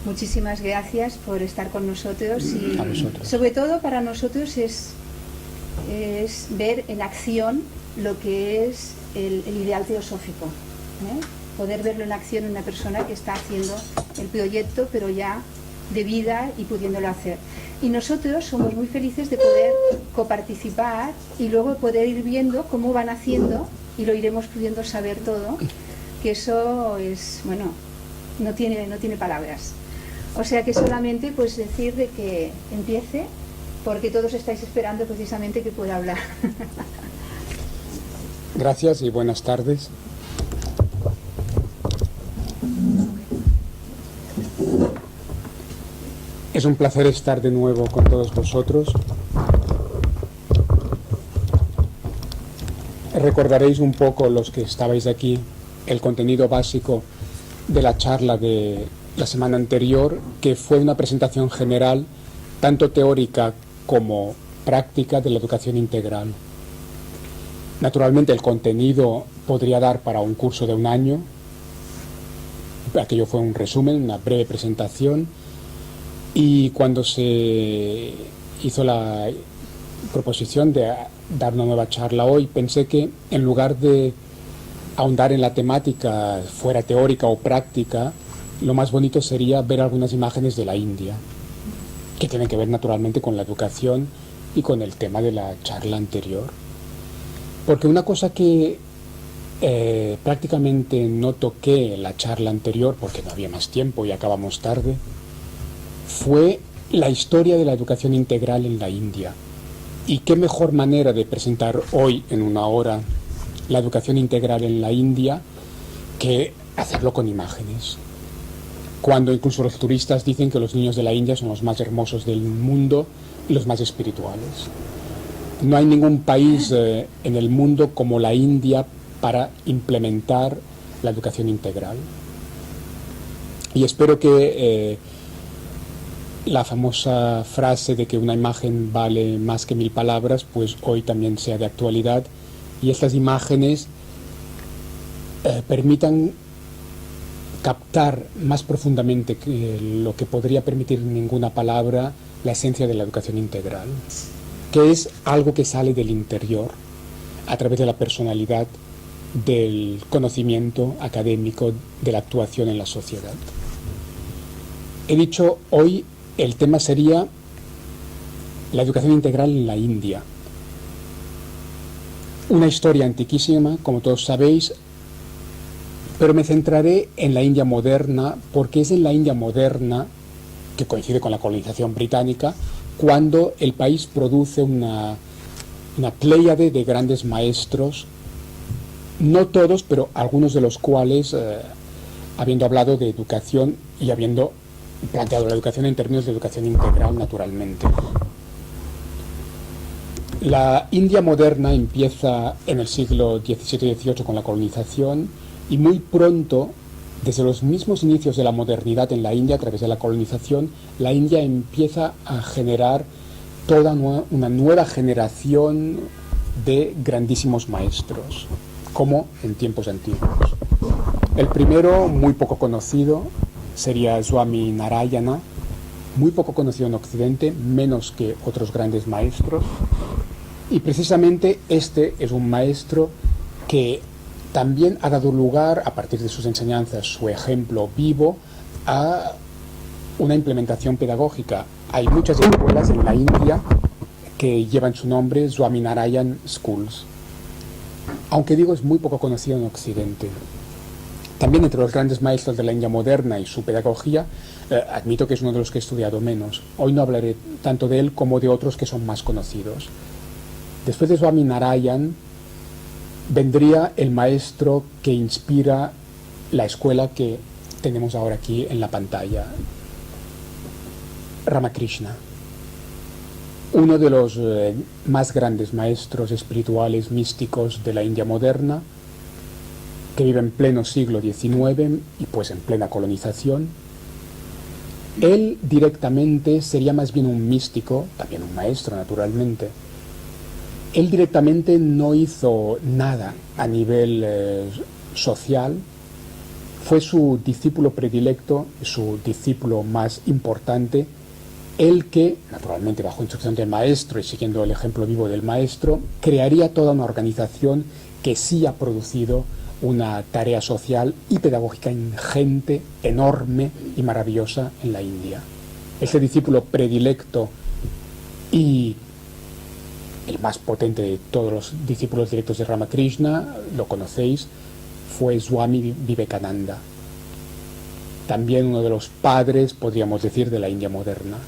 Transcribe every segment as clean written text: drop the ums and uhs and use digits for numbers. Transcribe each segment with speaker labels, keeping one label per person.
Speaker 1: Muchísimas gracias por estar con nosotros y
Speaker 2: A vosotros.
Speaker 1: sobre todo para nosotros es ver en acción lo que es el ideal teosófico, ¿eh? Poder verlo en acción en una persona que está haciendo el proyecto pero ya de vida y pudiéndolo hacer. Y nosotros somos muy felices de poder coparticipar y luego poder ir viendo cómo van haciendo y lo iremos pudiendo saber todo, que eso es, bueno, no tiene palabras. O sea que solamente pues decir de que empiece, porque todos estáis esperando precisamente que pueda hablar.
Speaker 2: Gracias y buenas tardes. Es un placer estar de nuevo con todos vosotros. Recordaréis un poco, los que estabais aquí, el contenido básico de la charla de la semana anterior, que fue una presentación general, tanto teórica como práctica, de la educación integral. Naturalmente el contenido podría dar para un curso de un año. Aquello fue un resumen, una breve presentación, y cuando se hizo la proposición de dar una nueva charla hoy, pensé que en lugar de ahondar en la temática, fuera teórica o práctica, lo más bonito sería ver algunas imágenes de la India, que tienen que ver naturalmente con la educación y con el tema de la charla anterior. Porque una cosa que prácticamente no toqué en la charla anterior, porque no había más tiempo y acabamos tarde, fue la historia de la educación integral en la India. Y qué mejor manera de presentar hoy, en una hora, la educación integral en la India, que hacerlo con imágenes. Cuando incluso los turistas dicen que los niños de la India son los más hermosos del mundo y los más espirituales. No hay ningún país en el mundo como la India para implementar la educación integral. Y espero que la famosa frase de que una imagen vale más que 1000 palabras, pues hoy también sea de actualidad, y estas imágenes permitan captar más profundamente que lo que podría permitir ninguna palabra la esencia de la educación integral, que es algo que sale del interior a través de la personalidad, del conocimiento académico, de la actuación en la sociedad. He dicho hoy el tema sería la educación integral en la India. Una historia antiquísima, como todos sabéis, pero me centraré en la India moderna, porque es en la India moderna, que coincide con la colonización británica, cuando el país produce una pléyade de grandes maestros, no todos, pero algunos de los cuales, habiendo hablado de educación y habiendo planteado la educación en términos de educación integral, naturalmente. La India moderna empieza en el siglo XVII y XVIII con la colonización, y muy pronto, desde los mismos inicios de la modernidad en la India, a través de la colonización, la India empieza a generar toda una nueva generación de grandísimos maestros, como en tiempos antiguos. El primero, muy poco conocido, sería Swami Narayana, muy poco conocido en Occidente, menos que otros grandes maestros, y precisamente este es un maestro que también ha dado lugar, a partir de sus enseñanzas, su ejemplo vivo, a una implementación pedagógica. Hay muchas escuelas en la India que llevan su nombre, Swami Narayan Schools, aunque digo es muy poco conocido en Occidente. También entre los grandes maestros de la India moderna y su pedagogía, admito que es uno de los que he estudiado menos. Hoy no hablaré tanto de él como de otros que son más conocidos. Después de Swami Narayan, vendría el maestro que inspira la escuela que tenemos ahora aquí en la pantalla, Ramakrishna, uno de los más grandes maestros espirituales místicos de la India moderna, que vive en pleno siglo XIX y pues en plena colonización. Él directamente sería más bien un místico, también un maestro naturalmente. Él directamente no hizo nada a nivel social, fue su discípulo predilecto, su discípulo más importante, el que, naturalmente bajo instrucción del maestro y siguiendo el ejemplo vivo del maestro, crearía toda una organización que sí ha producido una tarea social y pedagógica ingente, enorme y maravillosa en la India. Este discípulo predilecto y el más potente de todos los discípulos directos de Ramakrishna, lo conocéis, fue Swami Vivekananda. También uno de los padres, podríamos decir, de la India moderna.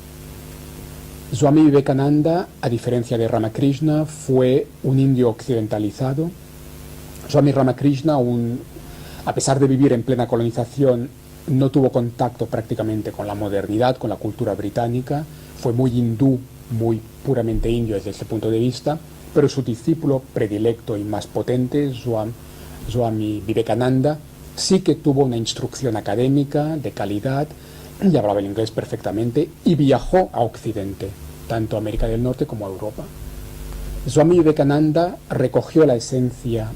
Speaker 2: Swami Vivekananda, a diferencia de Ramakrishna, fue un indio occidentalizado. Swami Ramakrishna, a pesar de vivir en plena colonización, no tuvo contacto prácticamente con la modernidad, con la cultura británica. Fue muy hindú, muy puramente indio desde ese punto de vista, pero su discípulo predilecto y más potente, Swami Vivekananda, sí que tuvo una instrucción académica de calidad y hablaba el inglés perfectamente y viajó a Occidente, tanto a América del Norte como a Europa. Swami Vivekananda recogió la esencia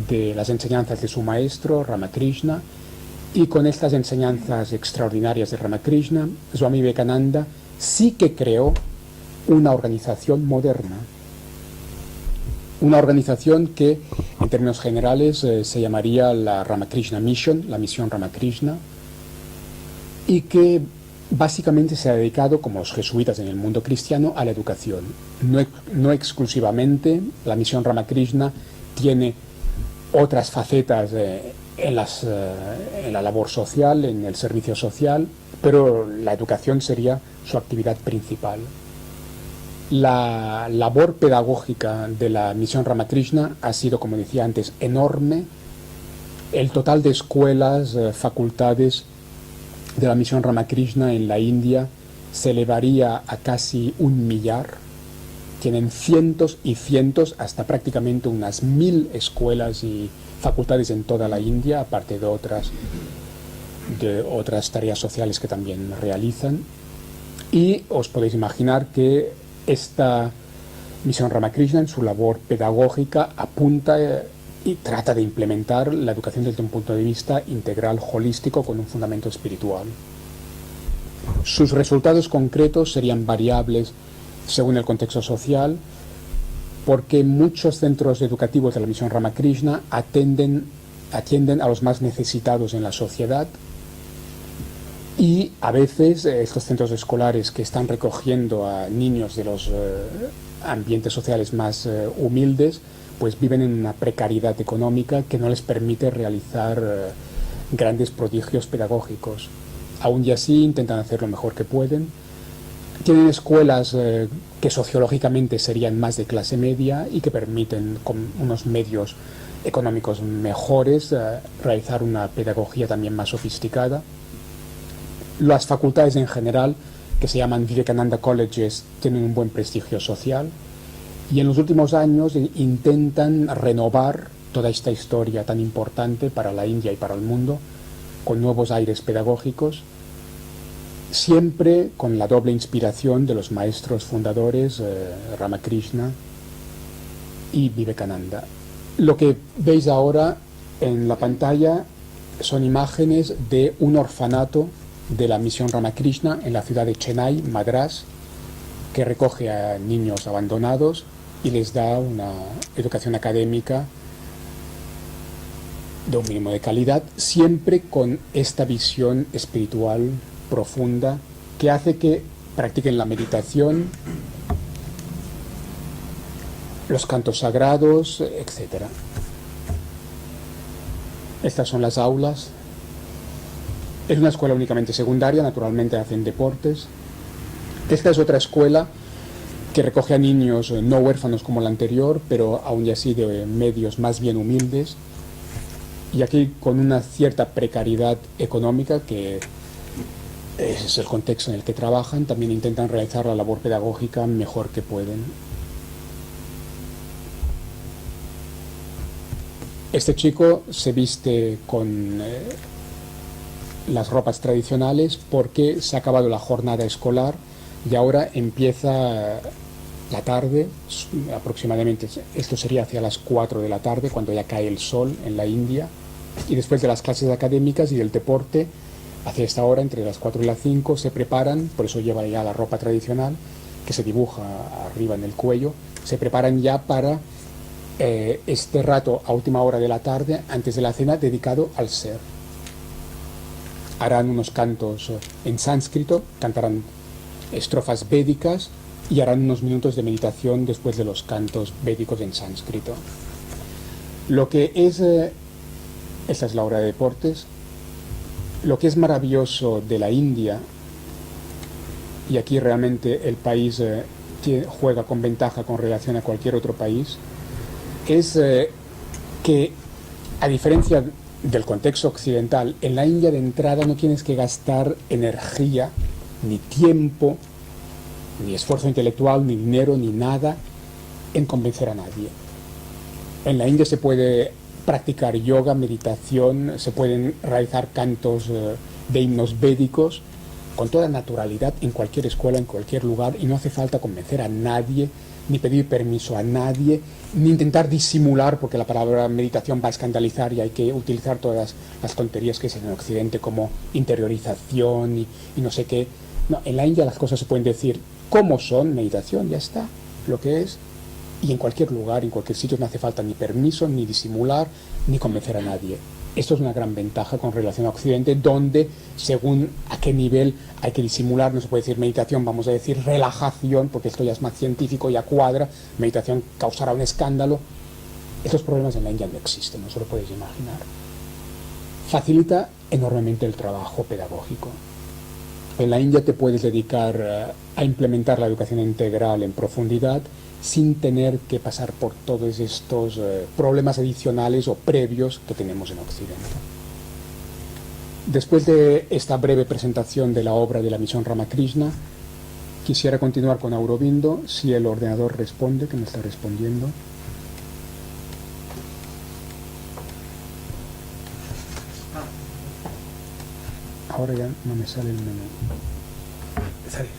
Speaker 2: de las enseñanzas de su maestro, Ramakrishna, y con estas enseñanzas extraordinarias de Ramakrishna, Swami Vivekananda sí que creó una organización moderna. Una organización que, en términos generales, se llamaría la Ramakrishna Mission, la misión Ramakrishna, y que básicamente se ha dedicado, como los jesuitas en el mundo cristiano, a la educación. No exclusivamente, la misión Ramakrishna tiene otras facetas en la labor social, en el servicio social, pero la educación sería su actividad principal. La labor pedagógica de la misión Ramakrishna ha sido, como decía antes, enorme. El total de escuelas, facultades de la misión Ramakrishna en la India se elevaría a casi 1 millar. Tienen cientos y cientos, hasta prácticamente unas 1000 escuelas y facultades en toda la India, aparte de otras tareas sociales que también realizan. Y os podéis imaginar que esta misión Ramakrishna, en su labor pedagógica, apunta y trata de implementar la educación desde un punto de vista integral, holístico, con un fundamento espiritual. Sus resultados concretos serían variables según el contexto social, porque muchos centros educativos de la misión Ramakrishna atienden a los más necesitados en la sociedad, y a veces estos centros escolares que están recogiendo a niños de los ambientes sociales más humildes, pues viven en una precariedad económica que no les permite realizar grandes prodigios pedagógicos. Aún y así intentan hacer lo mejor que pueden. Tienen escuelas que sociológicamente serían más de clase media y que permiten, con unos medios económicos mejores, realizar una pedagogía también más sofisticada. Las facultades en general, que se llaman Vivekananda Colleges, tienen un buen prestigio social, y en los últimos años intentan renovar toda esta historia tan importante para la India y para el mundo con nuevos aires pedagógicos, siempre con la doble inspiración de los maestros fundadores Ramakrishna y Vivekananda. Lo que veis ahora en la pantalla son imágenes de un orfanato de la misión Ramakrishna en la ciudad de Chennai, Madrás, que recoge a niños abandonados y les da una educación académica de un mínimo de calidad, siempre con esta visión espiritual profunda que hace que practiquen la meditación, los cantos sagrados, etc. Estas son las aulas. Es una escuela únicamente secundaria, naturalmente hacen deportes. Esta es otra escuela que recoge a niños no huérfanos como la anterior, pero aún y así de medios más bien humildes, y aquí con una cierta precariedad económica, que ese es el contexto en el que trabajan. También intentan realizar la labor pedagógica mejor que pueden. Este chico se viste con las ropas tradicionales porque se ha acabado la jornada escolar y ahora empieza la tarde, aproximadamente, esto sería hacia las 4 de la tarde, cuando ya cae el sol en la India, Y después de las clases académicas y del deporte, hacia esta hora, entre las 4 y las 5, se preparan, por eso lleva ya la ropa tradicional, que se dibuja arriba en el cuello, se preparan ya para este rato a última hora de la tarde, antes de la cena, dedicado al ser. Harán unos cantos en sánscrito, cantarán estrofas védicas y harán unos minutos de meditación después de los cantos védicos en sánscrito. Lo que es, esta es la hora de deportes, lo que es maravilloso de la India, y aquí realmente el país juega con ventaja con relación a cualquier otro país, es que, a diferencia del contexto occidental, en la India de entrada no tienes que gastar energía, ni tiempo, ni esfuerzo intelectual, ni dinero, ni nada en convencer a nadie. En la India se puede practicar yoga, meditación, se pueden realizar cantos de himnos védicos con toda naturalidad en cualquier escuela, en cualquier lugar, y no hace falta convencer a nadie, ni pedir permiso a nadie, ni intentar disimular, porque la palabra meditación va a escandalizar y hay que utilizar todas las tonterías que es en Occidente como interiorización y no sé qué. No, en la India las cosas se pueden decir como son, meditación, ya está, lo que es, y en cualquier lugar, en cualquier sitio, no hace falta ni permiso, ni disimular, ni convencer a nadie. Esto es una gran ventaja con relación a Occidente, donde según a qué nivel hay que disimular, no se puede decir meditación, vamos a decir relajación, porque esto ya es más científico, ya cuadra, meditación causará un escándalo. Estos problemas en la India no existen, no se lo podéis imaginar. Facilita enormemente el trabajo pedagógico. En la India te puedes dedicar a implementar la educación integral en profundidad sin tener que pasar por todos estos problemas adicionales o previos que tenemos en Occidente. Después de esta breve presentación de la obra de la misión Ramakrishna, quisiera continuar con Aurobindo, si el ordenador responde, que me está respondiendo. Ahora ya no me sale el menú.
Speaker 3: Salir.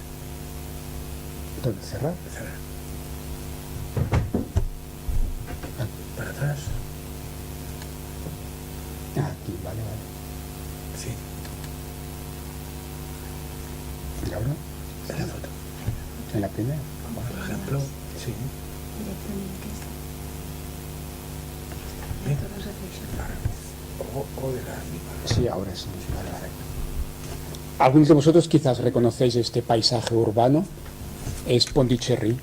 Speaker 2: ¿Dónde? ¿Cerrar?
Speaker 3: Cerrar. Para atrás.
Speaker 2: Aquí, vale.
Speaker 3: Sí.
Speaker 2: ¿Y ahora?
Speaker 3: En la foto.
Speaker 2: ¿En la primera?
Speaker 3: Por ejemplo. Sí. Bien. O de la misma.
Speaker 2: Sí, ahora sí. Vale. Algunos de vosotros quizás reconocéis este paisaje urbano. Es Pondicherry.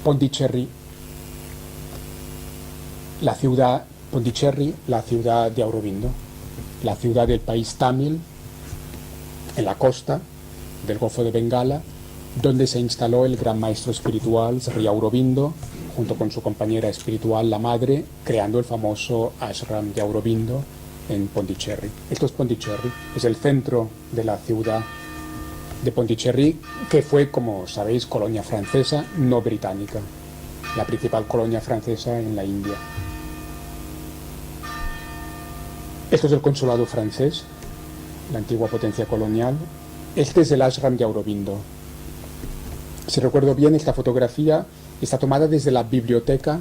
Speaker 2: Pondicherry, la ciudad Pondicherry, la ciudad de Aurobindo, la ciudad del país tamil, en la costa del Golfo de Bengala, donde se instaló el gran maestro espiritual Sri Aurobindo, junto con su compañera espiritual, la madre, creando el famoso ashram de Aurobindo en Pondicherry. Esto es Pondicherry, es el centro de la ciudad de Pondicherry, que fue, como sabéis, colonia francesa, no británica, la principal colonia francesa en la India. Esto es el consulado francés, la antigua potencia colonial. Este es el ashram de Aurobindo. Si recuerdo bien, esta fotografía está tomada desde la biblioteca,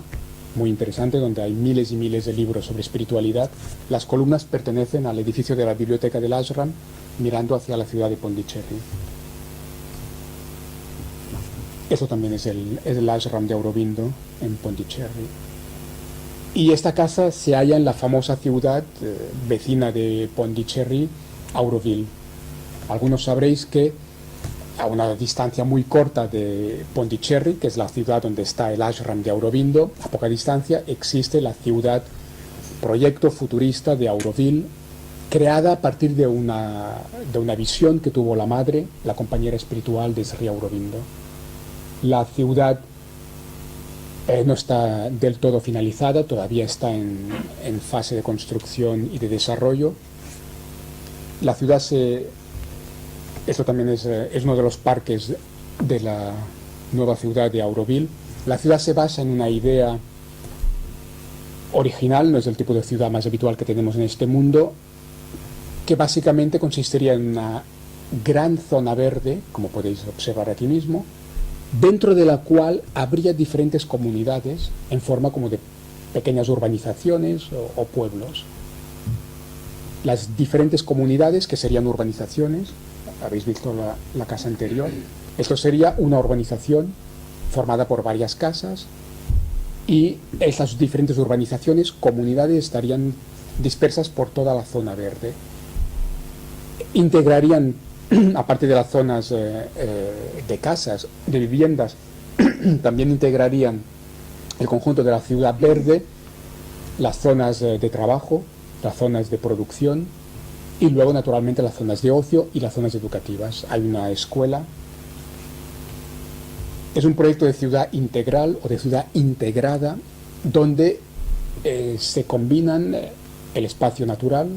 Speaker 2: muy interesante, donde hay miles y miles de libros sobre espiritualidad. Las columnas pertenecen al edificio de la biblioteca del ashram, mirando hacia la ciudad de Pondicherry. Eso también es el ashram de Aurobindo en Pondicherry. Y esta casa se halla en la famosa ciudad vecina de Pondicherry, Auroville. Algunos sabréis que a una distancia muy corta de Pondicherry, que es la ciudad donde está el ashram de Aurobindo, a poca distancia existe la ciudad proyecto futurista de Auroville, creada a partir de una visión que tuvo la madre, la compañera espiritual de Sri Aurobindo. La ciudad no está del todo finalizada, todavía está en fase de construcción y de desarrollo. La ciudad esto también es uno de los parques de la nueva ciudad de Auroville. La ciudad se basa en una idea original, no es el tipo de ciudad más habitual que tenemos en este mundo, que básicamente consistiría en una gran zona verde, como podéis observar aquí mismo, dentro de la cual habría diferentes comunidades en forma como de pequeñas urbanizaciones o pueblos. las diferentes comunidades que serían urbanizaciones. Habéis visto la casa anterior. Esto sería una urbanización formada por varias casas, y esas diferentes urbanizaciones, comunidades, estarían dispersas por toda la zona verde. Integrarían, aparte de las zonas de casas, de viviendas, también integrarían el conjunto de la ciudad verde, las zonas de trabajo, las zonas de producción, y luego naturalmente las zonas de ocio y las zonas educativas. Hay una escuela. Es un proyecto de ciudad integral o de ciudad integrada, donde se combinan el espacio natural,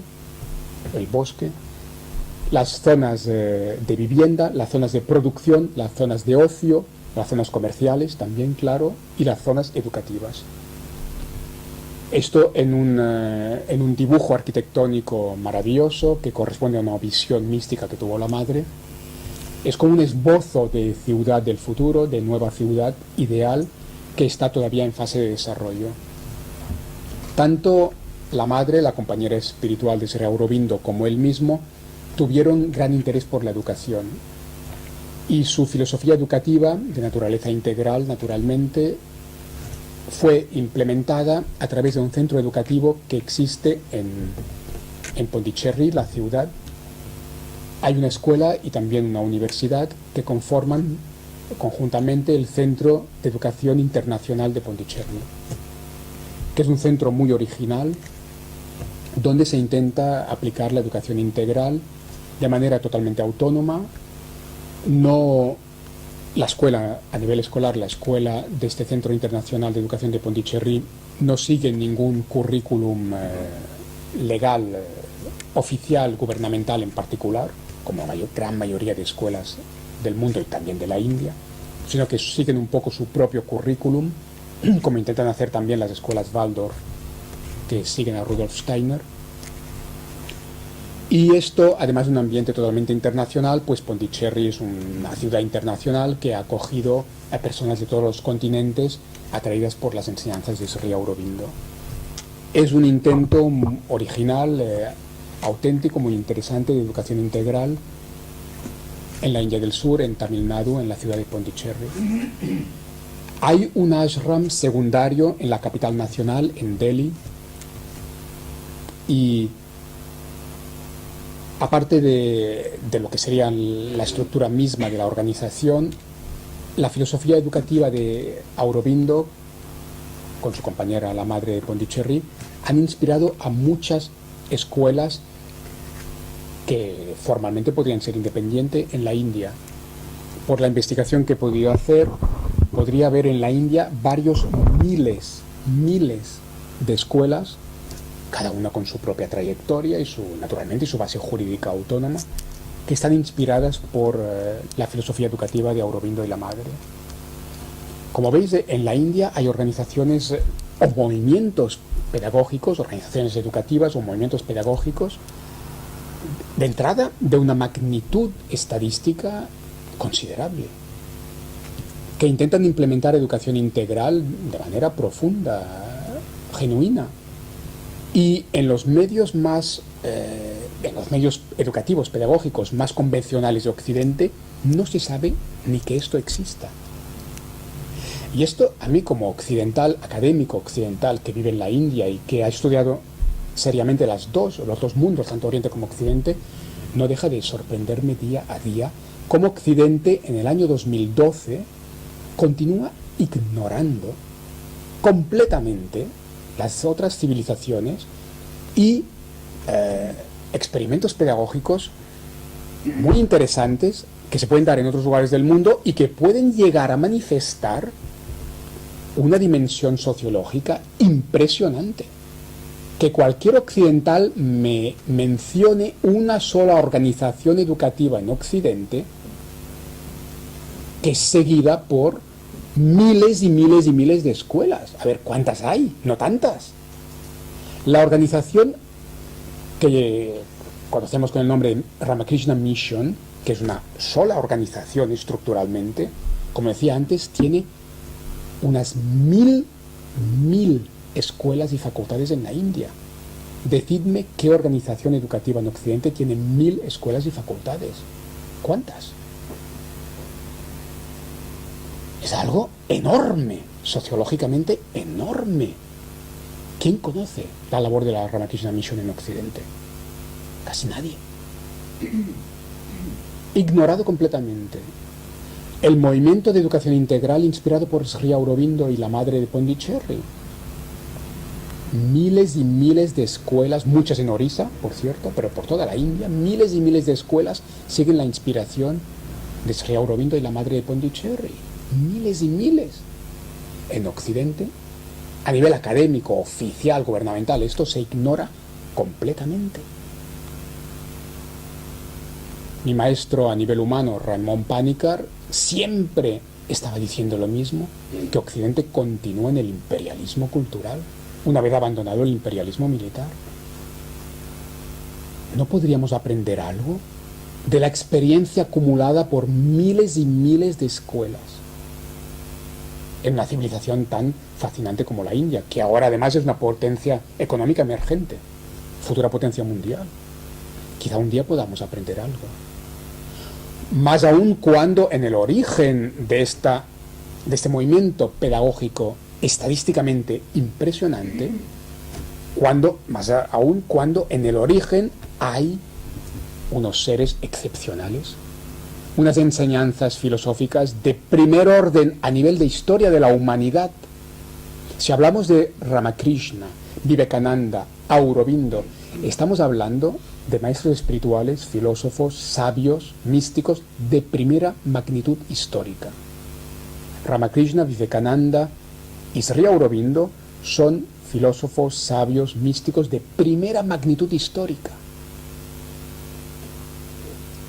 Speaker 2: el bosque, las zonas de vivienda, las zonas de producción, las zonas de ocio, las zonas comerciales también, claro, y las zonas educativas. Esto en un dibujo arquitectónico maravilloso que corresponde a una visión mística que tuvo la madre. Es como un esbozo de ciudad del futuro, de nueva ciudad ideal, que está todavía en fase de desarrollo. Tanto la madre, la compañera espiritual de Sri Aurobindo, como él mismo tuvieron gran interés por la educación. Y su filosofía educativa, de naturaleza integral, naturalmente, fue implementada a través de un centro educativo que existe en Pondicherry, la ciudad. Hay una escuela y también una universidad que conforman conjuntamente el Centro de Educación Internacional de Pondicherry, que es un centro muy original, donde se intenta aplicar la educación integral de manera totalmente autónoma. No la escuela, a nivel escolar, la escuela de este Centro Internacional de Educación de Pondicherry no sigue ningún currículum legal, oficial, gubernamental en particular, como la gran mayoría de escuelas del mundo y también de la India, sino que siguen un poco su propio currículum, como intentan hacer también las escuelas Waldorf, que siguen a Rudolf Steiner. Y esto, además de un ambiente totalmente internacional, pues Pondicherry es una ciudad internacional que ha acogido a personas de todos los continentes atraídas por las enseñanzas de Sri Aurobindo. Es un intento original, auténtico, muy interesante, de educación integral en la India del Sur, en Tamil Nadu, en la ciudad de Pondicherry. Hay un ashram secundario en la capital nacional, en Delhi, y aparte de lo que sería la estructura misma de la organización, la filosofía educativa de Aurobindo, con su compañera, la madre de Pondicherry, han inspirado a muchas escuelas que formalmente podrían ser independientes en la India. Por la investigación que he podido hacer, podría haber en la India varios miles de escuelas, cada una con su propia trayectoria y naturalmente su base jurídica autónoma, que están inspiradas por la filosofía educativa de Aurobindo y la madre. Como veis, en la India hay organizaciones o movimientos pedagógicos, organizaciones educativas o movimientos pedagógicos, de entrada de una magnitud estadística considerable, que intentan implementar educación integral de manera profunda, genuina. Y en los medios en los medios educativos, pedagógicos más convencionales de Occidente, no se sabe ni que esto exista. Y esto, a mí como occidental, académico occidental, que vive en la India y que ha estudiado seriamente los dos mundos, tanto Oriente como Occidente, no deja de sorprenderme día a día cómo Occidente, en el año 2012, continúa ignorando completamente las otras civilizaciones y experimentos pedagógicos muy interesantes que se pueden dar en otros lugares del mundo y que pueden llegar a manifestar una dimensión sociológica impresionante. Que cualquier occidental me mencione una sola organización educativa en Occidente que es seguida por miles y miles y miles de escuelas. A ver, ¿cuántas hay? No tantas. La organización que conocemos con el nombre de Ramakrishna Mission, que es una sola organización estructuralmente, como decía antes, tiene unas mil escuelas y facultades en la India. Decidme qué organización educativa en Occidente tiene 1000 escuelas y facultades. ¿Cuántas? Es algo enorme, sociológicamente enorme. ¿Quién conoce la labor de la Ramakrishna Mission en Occidente? Casi nadie. Ignorado completamente. El movimiento de educación integral inspirado por Sri Aurobindo y la madre de Pondicherry. Miles y miles de escuelas, muchas en Orissa, por cierto, pero por toda la India, miles y miles de escuelas siguen la inspiración de Sri Aurobindo y la madre de Pondicherry. Miles y miles. En Occidente, a nivel académico, oficial, gubernamental, esto se ignora completamente. Mi maestro a nivel humano, Ramón Panikkar, siempre estaba diciendo lo mismo, que Occidente continúa en el imperialismo cultural, una vez abandonado el imperialismo militar. ¿No podríamos aprender algo de la experiencia acumulada por miles y miles de escuelas en una civilización tan fascinante como la India, que ahora además es una potencia económica emergente, futura potencia mundial? Quizá un día podamos aprender algo. Más aún cuando en el origen de este movimiento pedagógico estadísticamente impresionante, más aún cuando en el origen hay unos seres excepcionales, unas enseñanzas filosóficas de primer orden a nivel de historia de la humanidad. Si hablamos de Ramakrishna, Vivekananda, Aurobindo, estamos hablando de maestros espirituales, filósofos, sabios, místicos de primera magnitud histórica. Ramakrishna, Vivekananda y Sri Aurobindo son filósofos, sabios, místicos de primera magnitud histórica.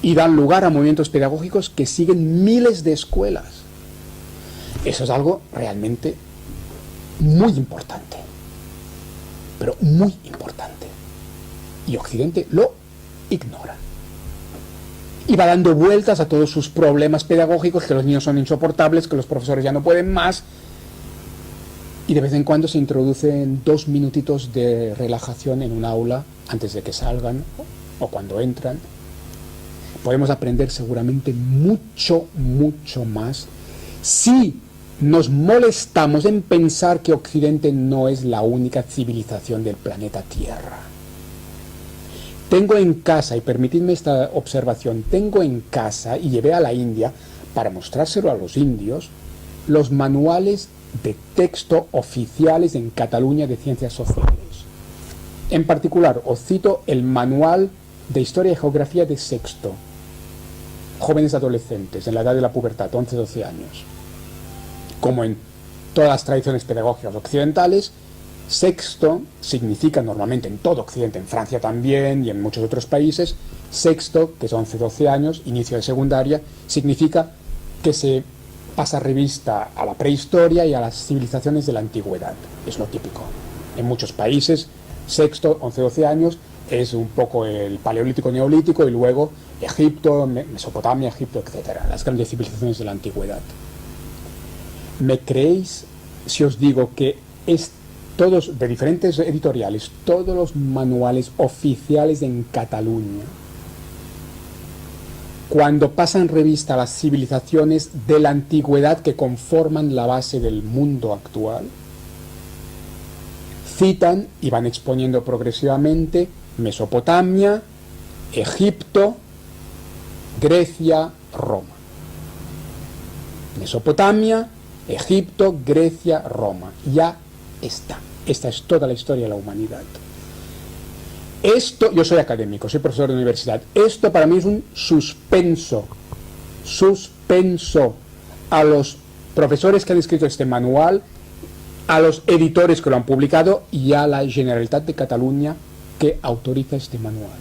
Speaker 2: Y dan lugar a movimientos pedagógicos que siguen miles de escuelas. Eso es algo realmente muy importante, pero muy importante. Y Occidente lo ignora. Y va dando vueltas a todos sus problemas pedagógicos, que los niños son insoportables, que los profesores ya no pueden más. Y de vez en cuando se introducen 2 minutitos de relajación en un aula antes de que salgan o cuando entran. Podemos aprender seguramente mucho, mucho más si nos molestamos en pensar que Occidente no es la única civilización del planeta Tierra. Tengo en casa, y permitidme esta observación, tengo en casa, y llevé a la India para mostrárselo a los indios, los manuales de texto oficiales en Cataluña de ciencias sociales. En particular, os cito el manual de Historia y Geografía de Sexto, jóvenes adolescentes, en la edad de la pubertad, 11-12 años. Como en todas las tradiciones pedagógicas occidentales, sexto significa normalmente en todo Occidente, en Francia también y en muchos otros países, sexto, que es 11-12 años, inicio de secundaria, significa que se pasa revista a la prehistoria y a las civilizaciones de la antigüedad. Es lo típico. En muchos países, sexto, 11-12 años, es un poco el paleolítico, neolítico, y luego Egipto, Mesopotamia, Egipto, etc. Las grandes civilizaciones de la antigüedad. ¿Me creéis si os digo que todos, de diferentes editoriales, todos los manuales oficiales en Cataluña, cuando pasan revista a las civilizaciones de la antigüedad que conforman la base del mundo actual, citan y van exponiendo progresivamente Mesopotamia, Egipto, Grecia, Roma? Mesopotamia, Egipto, Grecia, Roma. Ya está. Esta es toda la historia de la humanidad. Esto, yo soy académico, soy profesor de universidad. Esto para mí es un suspenso. Suspenso a los profesores que han escrito este manual, a los editores que lo han publicado y a la Generalitat de Cataluña que autoriza este manual.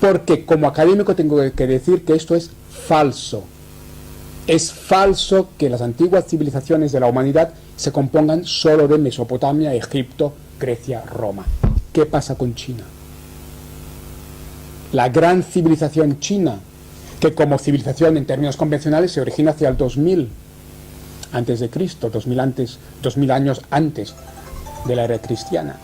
Speaker 2: Porque como académico tengo que decir que esto es falso. Es falso que las antiguas civilizaciones de la humanidad se compongan solo de Mesopotamia, Egipto, Grecia, Roma. ¿Qué pasa con China? La gran civilización china, que como civilización en términos convencionales se origina hacia el 2000 antes de Cristo, 2000 años antes de la era cristiana.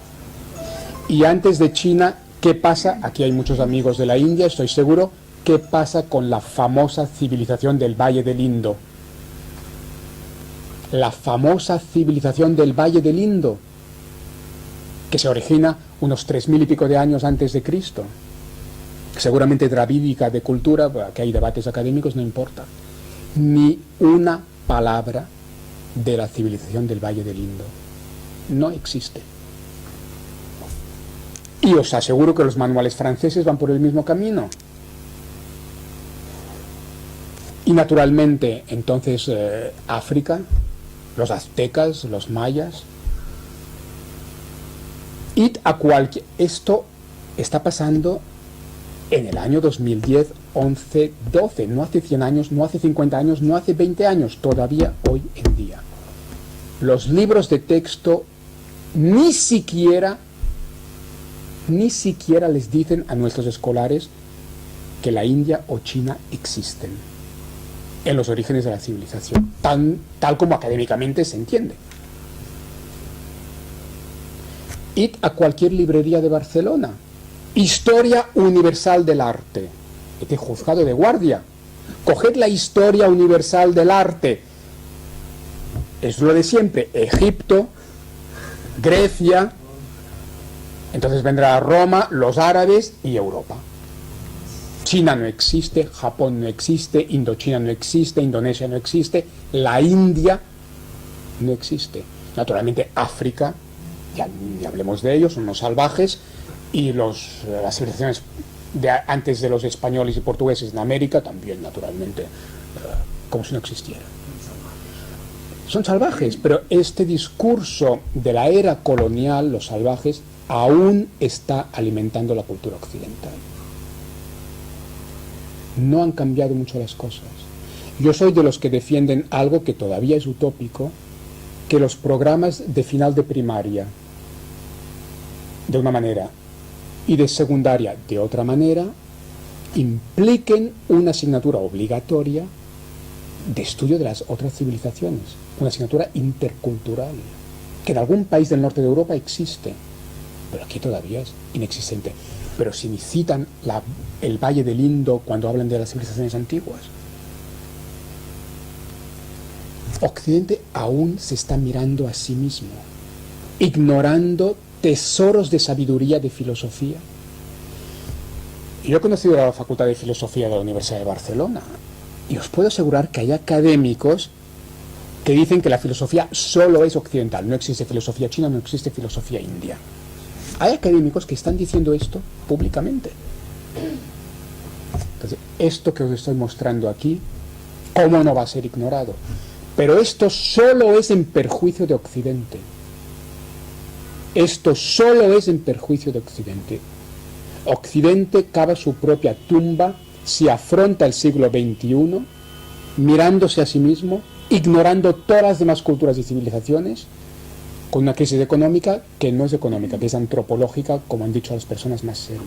Speaker 2: Y antes de China, ¿qué pasa? Aquí hay muchos amigos de la India, estoy seguro. ¿Qué pasa con la famosa civilización del Valle del Indo? La famosa civilización del Valle del Indo, que se origina unos 3000 y pico de años antes de Cristo. Seguramente dravídica de cultura, que hay debates académicos, no importa. Ni una palabra de la civilización del Valle del Indo. No existe. Y os aseguro que los manuales franceses van por el mismo camino. Y naturalmente, entonces, África, los aztecas, los mayas. Esto está pasando en el año 2010, 11, 12, no hace 100 años, no hace 50 años, no hace 20 años, todavía hoy en día. Los libros de texto ni siquiera les dicen a nuestros escolares que la India o China existen en los orígenes de la civilización, tal como académicamente se entiende. Id a cualquier librería de Barcelona. Historia universal del arte. Este juzgado de guardia. Coged la historia universal del arte. Es lo de siempre. Egipto, Grecia, entonces vendrá Roma, los árabes y Europa. China no existe, Japón no existe, Indochina no existe, Indonesia no existe, la India no existe. Naturalmente África, ya ni hablemos de ellos, son los salvajes, y las civilizaciones antes de los españoles y portugueses en América también, naturalmente, como si no existieran. Son salvajes, pero este discurso de la era colonial, los salvajes, aún está alimentando la cultura occidental. No han cambiado mucho las cosas. Yo soy de los que defienden algo que todavía es utópico, que los programas de final de primaria, de una manera, y de secundaria, de otra manera, impliquen una asignatura obligatoria de estudio de las otras civilizaciones, una asignatura intercultural, que en algún país del norte de Europa existe, pero aquí todavía es inexistente. Pero si citan el Valle del Indo cuando hablan de las civilizaciones antiguas, Occidente aún se está mirando a sí mismo, ignorando tesoros de sabiduría, de filosofía. Yo he conocido la Facultad de Filosofía de la Universidad de Barcelona y os puedo asegurar que hay académicos que dicen que la filosofía solo es occidental, no existe filosofía china, no existe filosofía india. Hay académicos que están diciendo esto públicamente. Entonces, esto que os estoy mostrando aquí, ¿cómo no va a ser ignorado? Pero esto solo es en perjuicio de Occidente. Esto solo es en perjuicio de Occidente. Occidente cava su propia tumba si afronta el siglo XXI mirándose a sí mismo, ignorando todas las demás culturas y civilizaciones, con una crisis económica que no es económica, que es antropológica, como han dicho las personas más serias.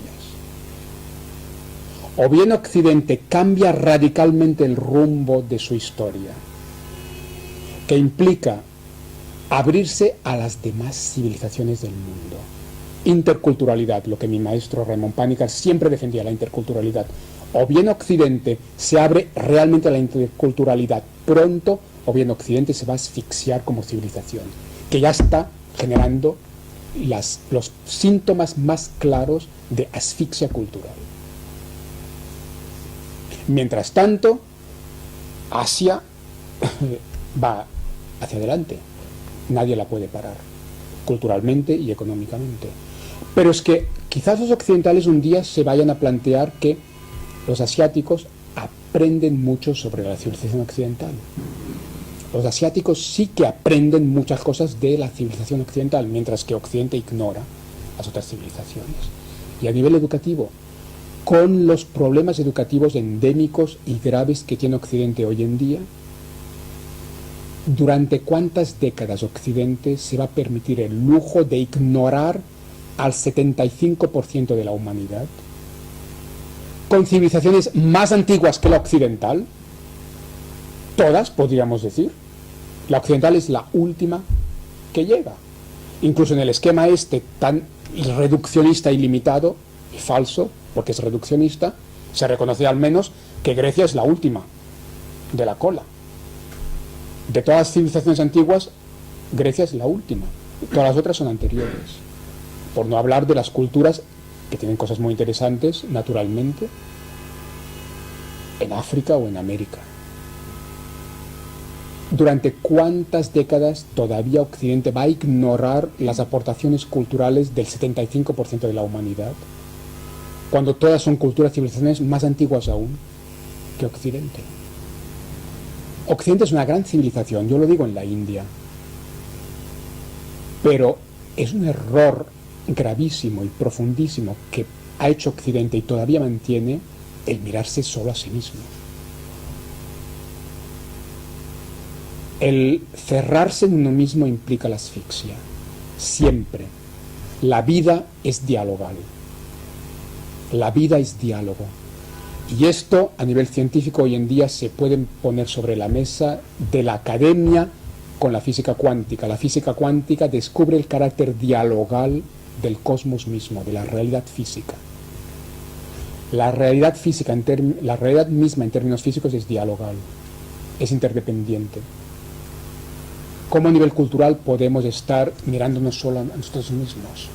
Speaker 2: O bien Occidente cambia radicalmente el rumbo de su historia, que implica abrirse a las demás civilizaciones del mundo. Interculturalidad, lo que mi maestro Raymond Panikkar siempre defendía, la interculturalidad. O bien Occidente se abre realmente a la interculturalidad pronto, o bien Occidente se va a asfixiar como civilización, que ya está generando los síntomas más claros de asfixia cultural. Mientras tanto, Asia va hacia adelante. Nadie la puede parar, culturalmente y económicamente. Pero es que quizás los occidentales un día se vayan a plantear que los asiáticos aprenden mucho sobre la civilización occidental. Los asiáticos sí que aprenden muchas cosas de la civilización occidental, mientras que Occidente ignora las otras civilizaciones. Y a nivel educativo, con los problemas educativos endémicos y graves que tiene Occidente hoy en día, ¿durante cuántas décadas Occidente se va a permitir el lujo de ignorar al 75% de la humanidad? Con civilizaciones más antiguas que la occidental, todas podríamos decir. La occidental es la última que llega. Incluso en el esquema tan reduccionista ilimitado y falso, porque es reduccionista, se reconoce al menos que Grecia es la última de la cola. De todas las civilizaciones antiguas, Grecia es la última. Todas las otras son anteriores. Por no hablar de las culturas que tienen cosas muy interesantes, naturalmente, en África o en América. ¿Durante cuántas décadas todavía Occidente va a ignorar las aportaciones culturales del 75% de la humanidad? Cuando todas son culturas y civilizaciones más antiguas aún que Occidente. Occidente es una gran civilización, yo lo digo en la India. Pero es un error gravísimo y profundísimo que ha hecho Occidente y todavía mantiene el mirarse solo a sí mismo. El cerrarse en uno mismo implica la asfixia. Siempre. La vida es dialogal. La vida es diálogo. Y esto, a nivel científico, hoy en día se puede poner sobre la mesa de la academia con la física cuántica. La física cuántica descubre el carácter dialogal del cosmos mismo, de la realidad física. La realidad física, la realidad misma en términos físicos es dialogal, es interdependiente. ¿Cómo a nivel cultural podemos estar mirándonos solo a nosotros mismos?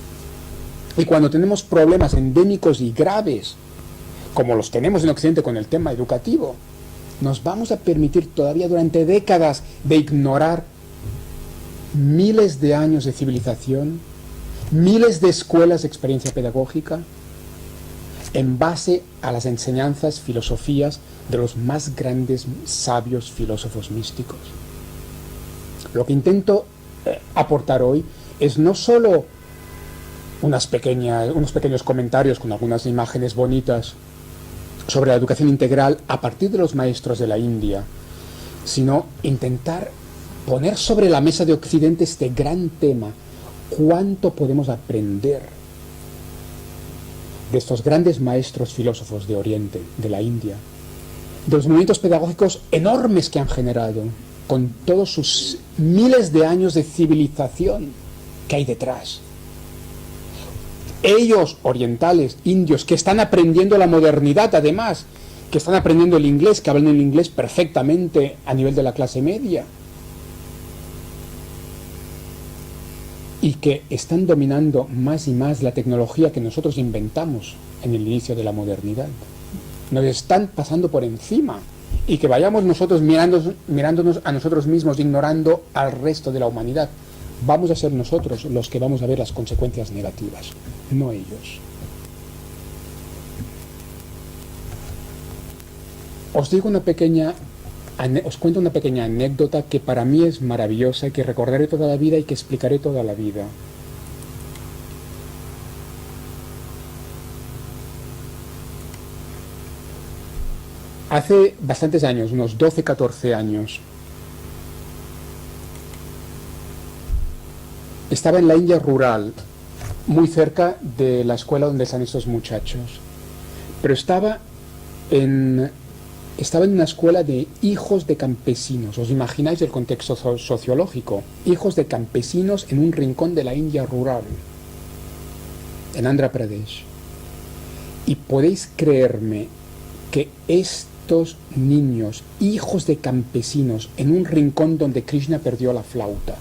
Speaker 2: Y cuando tenemos problemas endémicos y graves, como los tenemos en Occidente con el tema educativo, nos vamos a permitir todavía durante décadas de ignorar miles de años de civilización, miles de escuelas de experiencia pedagógica, en base a las enseñanzas, filosofías de los más grandes sabios filósofos místicos. Lo que intento aportar hoy es no solo unos pequeños comentarios con algunas imágenes bonitas sobre la educación integral a partir de los maestros de la India, sino intentar poner sobre la mesa de Occidente este gran tema. ¿Cuánto podemos aprender de estos grandes maestros filósofos de Oriente, de la India, de los movimientos pedagógicos enormes que han generado, con todos sus miles de años de civilización que hay detrás? Ellos, orientales, indios, que están aprendiendo la modernidad además, que están aprendiendo el inglés, que hablan el inglés perfectamente a nivel de la clase media, y que están dominando más y más la tecnología que nosotros inventamos en el inicio de la modernidad. Nos están pasando por encima, y que vayamos nosotros mirándonos a nosotros mismos, ignorando al resto de la humanidad. Vamos a ser nosotros los que vamos a ver las consecuencias negativas, no ellos. Os cuento una pequeña anécdota que para mí es maravillosa y que recordaré toda la vida y que explicaré toda la vida. Hace bastantes años, unos 12, 14 años, estaba en la India rural, muy cerca de la escuela donde están estos muchachos. Pero estaba en una escuela de hijos de campesinos. ¿Os imagináis el contexto sociológico? Hijos de campesinos en un rincón de la India rural, en Andhra Pradesh. Y podéis creerme que estos niños, hijos de campesinos, en un rincón donde Krishna perdió la flauta,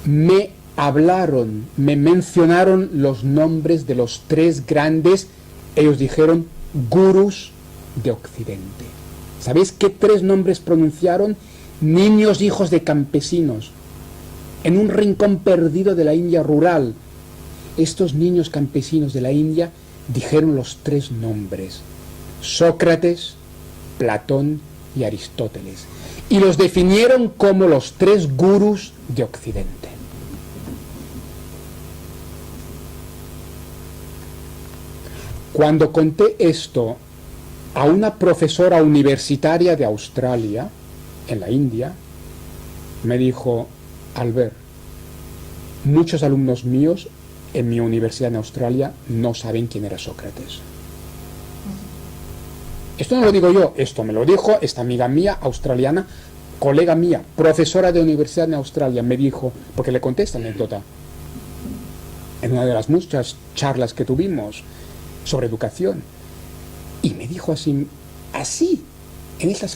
Speaker 2: me hablaron, me mencionaron los nombres de los tres grandes, ellos dijeron, gurús de Occidente. ¿Sabéis qué tres nombres pronunciaron? Niños hijos de campesinos, en un rincón perdido de la India rural. Estos niños campesinos de la India dijeron los tres nombres: Sócrates, Platón y Aristóteles, y los definieron como los tres gurús de Occidente. Cuando conté esto a una profesora universitaria de Australia, en la India, me dijo: Albert, muchos alumnos míos en mi universidad en Australia no saben quién era Sócrates. Esto no lo digo yo, esto me lo dijo esta amiga mía, australiana, colega mía, profesora de universidad en Australia, me dijo, porque le conté esta anécdota, en una de las muchas charlas que tuvimos sobre educación. Y me dijo así,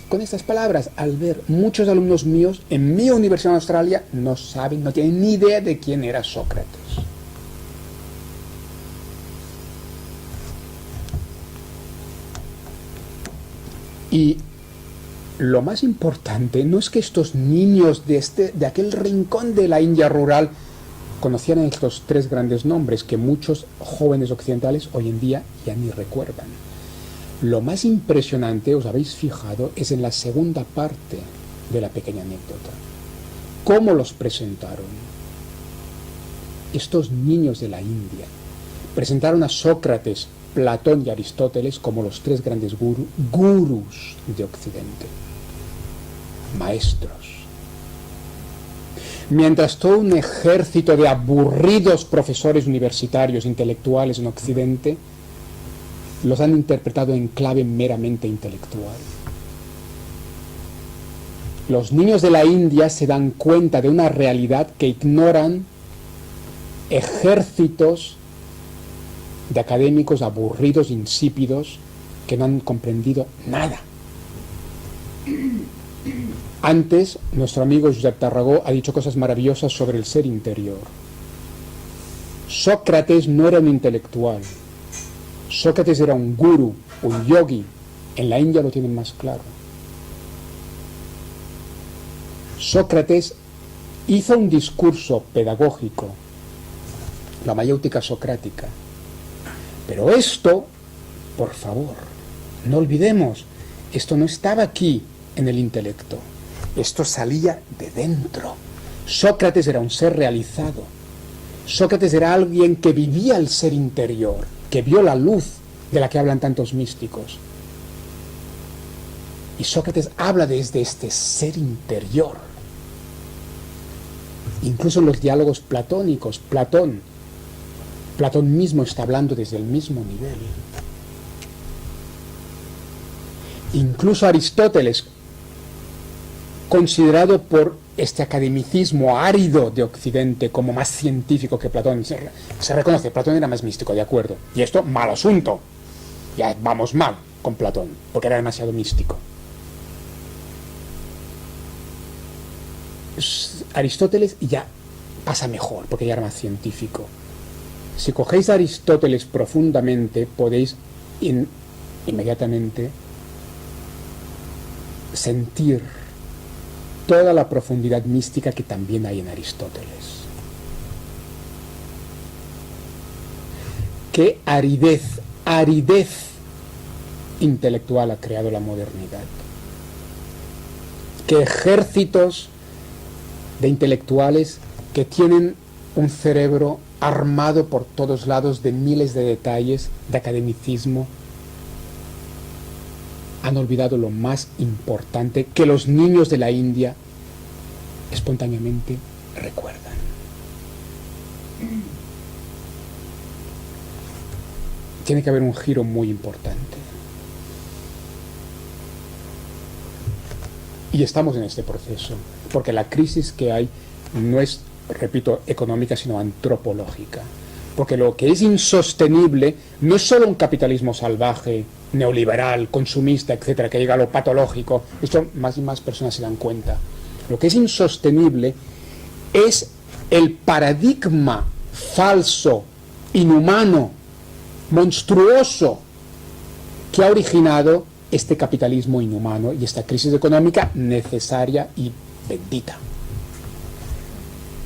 Speaker 2: con estas palabras, al ver muchos alumnos míos en mi universidad en Australia no saben, no tienen ni idea de quién era Sócrates. Y lo más importante no es que estos niños de aquel rincón de la India rural conocieran estos tres grandes nombres que muchos jóvenes occidentales hoy en día ya ni recuerdan. Lo más impresionante, os habéis fijado, es en la segunda parte de la pequeña anécdota. ¿Cómo los presentaron? Estos niños de la India presentaron a Sócrates, Platón y Aristóteles como los tres grandes gurús de Occidente, maestros. Mientras todo un ejército de aburridos profesores universitarios intelectuales en Occidente los han interpretado en clave meramente intelectual. Los niños de la India se dan cuenta de una realidad que ignoran ejércitos de académicos aburridos, insípidos, que no han comprendido nada. Antes, nuestro amigo Josep Tarragó ha dicho cosas maravillosas sobre el ser interior. Sócrates no era un intelectual. Sócrates era un gurú, un yogi. En la India lo tienen más claro. Sócrates hizo un discurso pedagógico, la mayéutica socrática. Pero esto, por favor, no olvidemos, esto no estaba aquí en el intelecto. Esto salía de dentro. Sócrates era un ser realizado. Sócrates era alguien que vivía el ser interior, que vio la luz de la que hablan tantos místicos. Y Sócrates habla desde este ser interior. Incluso en los diálogos platónicos, Platón mismo está hablando desde el mismo nivel. Incluso Aristóteles, considerado por este academicismo árido de Occidente como más científico que Platón, se reconoce, Platón era más místico, de acuerdo. Y esto, mal asunto. Ya vamos mal con Platón, porque era demasiado místico. Aristóteles ya pasa mejor, porque ya era más científico. Si cogéis a Aristóteles profundamente, podéis inmediatamente sentir toda la profundidad mística que también hay en Aristóteles. Qué aridez intelectual ha creado la modernidad. Qué ejércitos de intelectuales que tienen un cerebro armado por todos lados de miles de detalles, de academicismo, han olvidado lo más importante que los niños de la India espontáneamente recuerdan. Tiene que haber un giro muy importante. Y estamos en este proceso, porque la crisis que hay no es, repito, económica, sino antropológica. Porque lo que es insostenible no es solo un capitalismo salvaje, neoliberal, consumista, etcétera, que llega a lo patológico. Esto más y más personas se dan cuenta. Lo que es insostenible es el paradigma falso, inhumano, monstruoso que ha originado este capitalismo inhumano y esta crisis económica necesaria y bendita.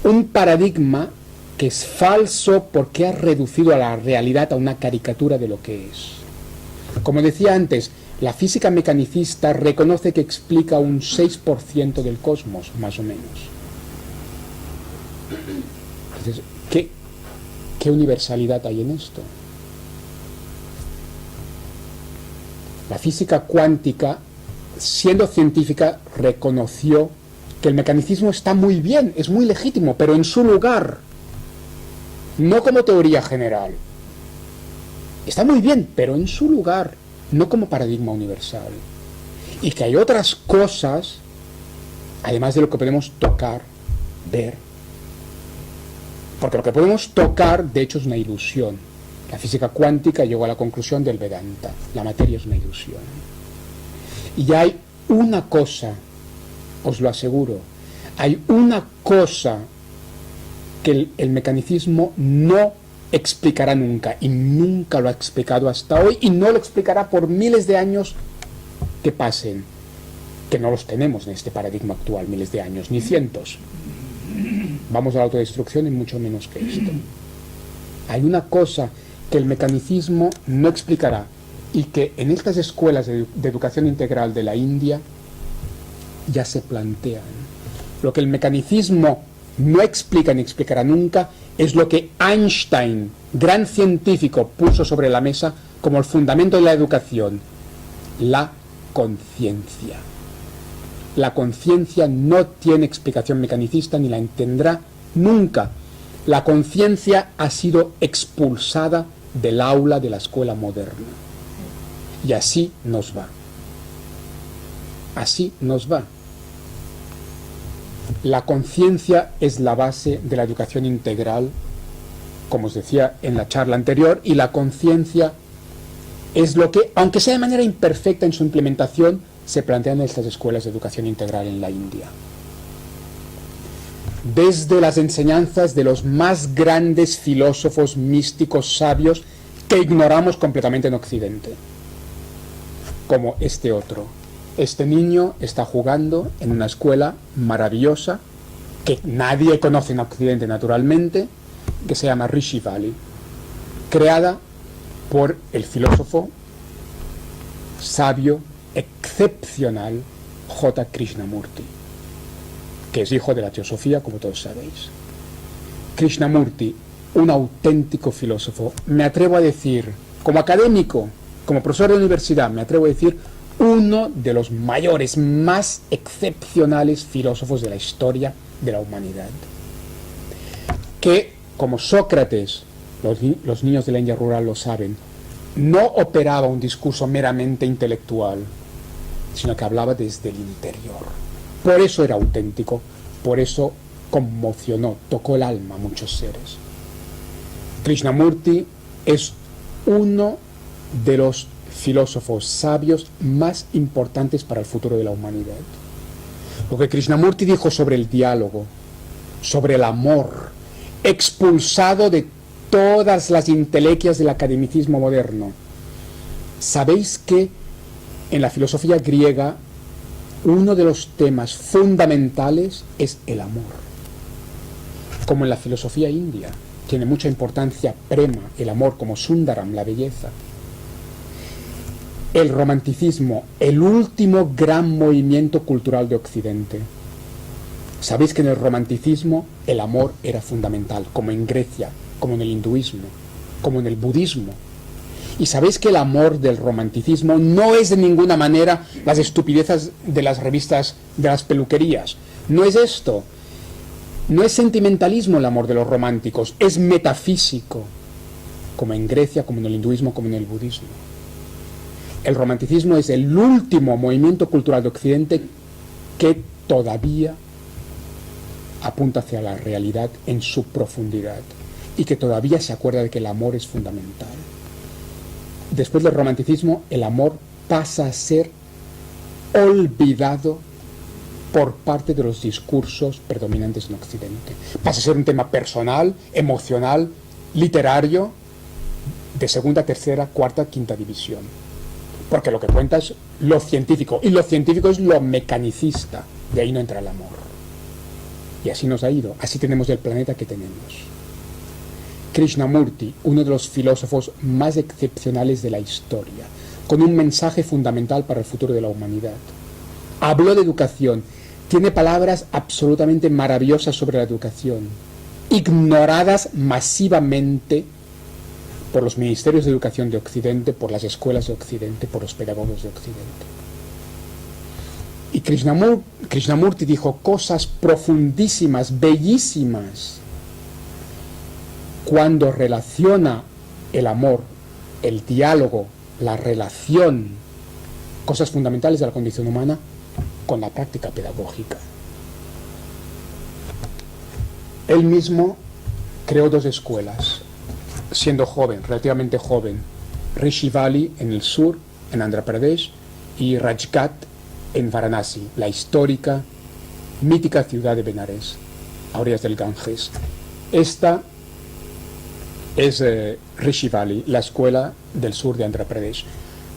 Speaker 2: Un paradigma que es falso porque ha reducido a la realidad a una caricatura de lo que es. Como decía antes, la física mecanicista reconoce que explica un 6% del cosmos, más o menos. Entonces, ¿qué universalidad hay en esto? La física cuántica, siendo científica, reconoció que el mecanicismo está muy bien, es muy legítimo, pero en su lugar, no como teoría general. Está muy bien, pero en su lugar, no como paradigma universal. Y que hay otras cosas, además de lo que podemos tocar, ver, Porque lo que podemos tocar, de hecho, es una ilusión. La física cuántica llegó a la conclusión del Vedanta. La materia es una ilusión. Y hay una cosa, os lo aseguro, hay una cosa que el mecanicismo no explicará nunca, y nunca lo ha explicado hasta hoy, y no lo explicará por miles de años que pasen, que no los tenemos en este paradigma actual, miles de años, ni cientos. Vamos a la autodestrucción y mucho menos que esto. Hay una cosa que el mecanicismo no explicará y que en estas escuelas de educación integral de la India ya se plantean. Lo que el mecanicismo no explica ni explicará nunca es lo que Einstein, gran científico, puso sobre la mesa como el fundamento de la educación: la conciencia. La conciencia no tiene explicación mecanicista ni la tendrá nunca. La conciencia ha sido expulsada del aula de la escuela moderna. Y así nos va. Así nos va. La conciencia es la base de la educación integral, como os decía en la charla anterior, y la conciencia es lo que, aunque sea de manera imperfecta en su implementación, se plantean en estas escuelas de educación integral en la India. Desde las enseñanzas de los más grandes filósofos místicos sabios que ignoramos completamente en Occidente, como este otro. Este niño está jugando en una escuela maravillosa que nadie conoce en Occidente naturalmente, que se llama Rishi Valley, creada por el filósofo sabio excepcional J. Krishnamurti, que es hijo de la teosofía, como todos sabéis. Krishnamurti, un auténtico filósofo, me atrevo a decir, como académico, como profesor de universidad, me atrevo a decir, uno de los mayores, más excepcionales filósofos de la historia de la humanidad. Que, como Sócrates, los niños de la India rural lo saben, no operaba un discurso meramente intelectual, sino que hablaba desde el interior. Por eso era auténtico, por eso conmocionó, tocó el alma a muchos seres. Krishnamurti es uno de los filósofos sabios más importantes para el futuro de la humanidad. Lo que Krishnamurti dijo sobre el diálogo, sobre el amor, expulsado de todas las intelequias del academicismo moderno. ¿Sabéis que en la filosofía griega uno de los temas fundamentales es el amor? Como en la filosofía india tiene mucha importancia prema, el amor, como Sundaram, la belleza. El romanticismo, el último gran movimiento cultural de Occidente. Sabéis que en el romanticismo el amor era fundamental, como en Grecia, como en el hinduismo, como en el budismo. Y sabéis que el amor del romanticismo no es de ninguna manera las estupideces de las revistas, de las peluquerías. No es esto. No es sentimentalismo el amor de los románticos, es metafísico, como en Grecia, como en el hinduismo, como en el budismo. El romanticismo es el último movimiento cultural de Occidente que todavía apunta hacia la realidad en su profundidad y que todavía se acuerda de que el amor es fundamental. Después del romanticismo, el amor pasa a ser olvidado por parte de los discursos predominantes en Occidente. Pasa a ser un tema personal, emocional, literario, de segunda, tercera, cuarta, quinta división. Porque lo que cuenta es lo científico, y lo científico es lo mecanicista. De ahí no entra el amor. Y así nos ha ido, así tenemos el planeta que tenemos. Krishnamurti, uno de los filósofos más excepcionales de la historia, con un mensaje fundamental para el futuro de la humanidad. Habló de educación, tiene palabras absolutamente maravillosas sobre la educación, ignoradas masivamente por los ministerios de educación de Occidente, por las escuelas de Occidente, por los pedagogos de Occidente. Y Krishnamurti dijo cosas profundísimas, bellísimas, cuando relaciona el amor, el diálogo, la relación, cosas fundamentales de la condición humana, con la práctica pedagógica. Él mismo creó dos escuelas, siendo joven, relativamente joven. Rishi Valley en el sur, en Andhra Pradesh, y Rajghat en Varanasi, la histórica, mítica ciudad de Benares, a orillas del Ganges. Esta es Rishi Valley, la escuela del sur de Andhra Pradesh.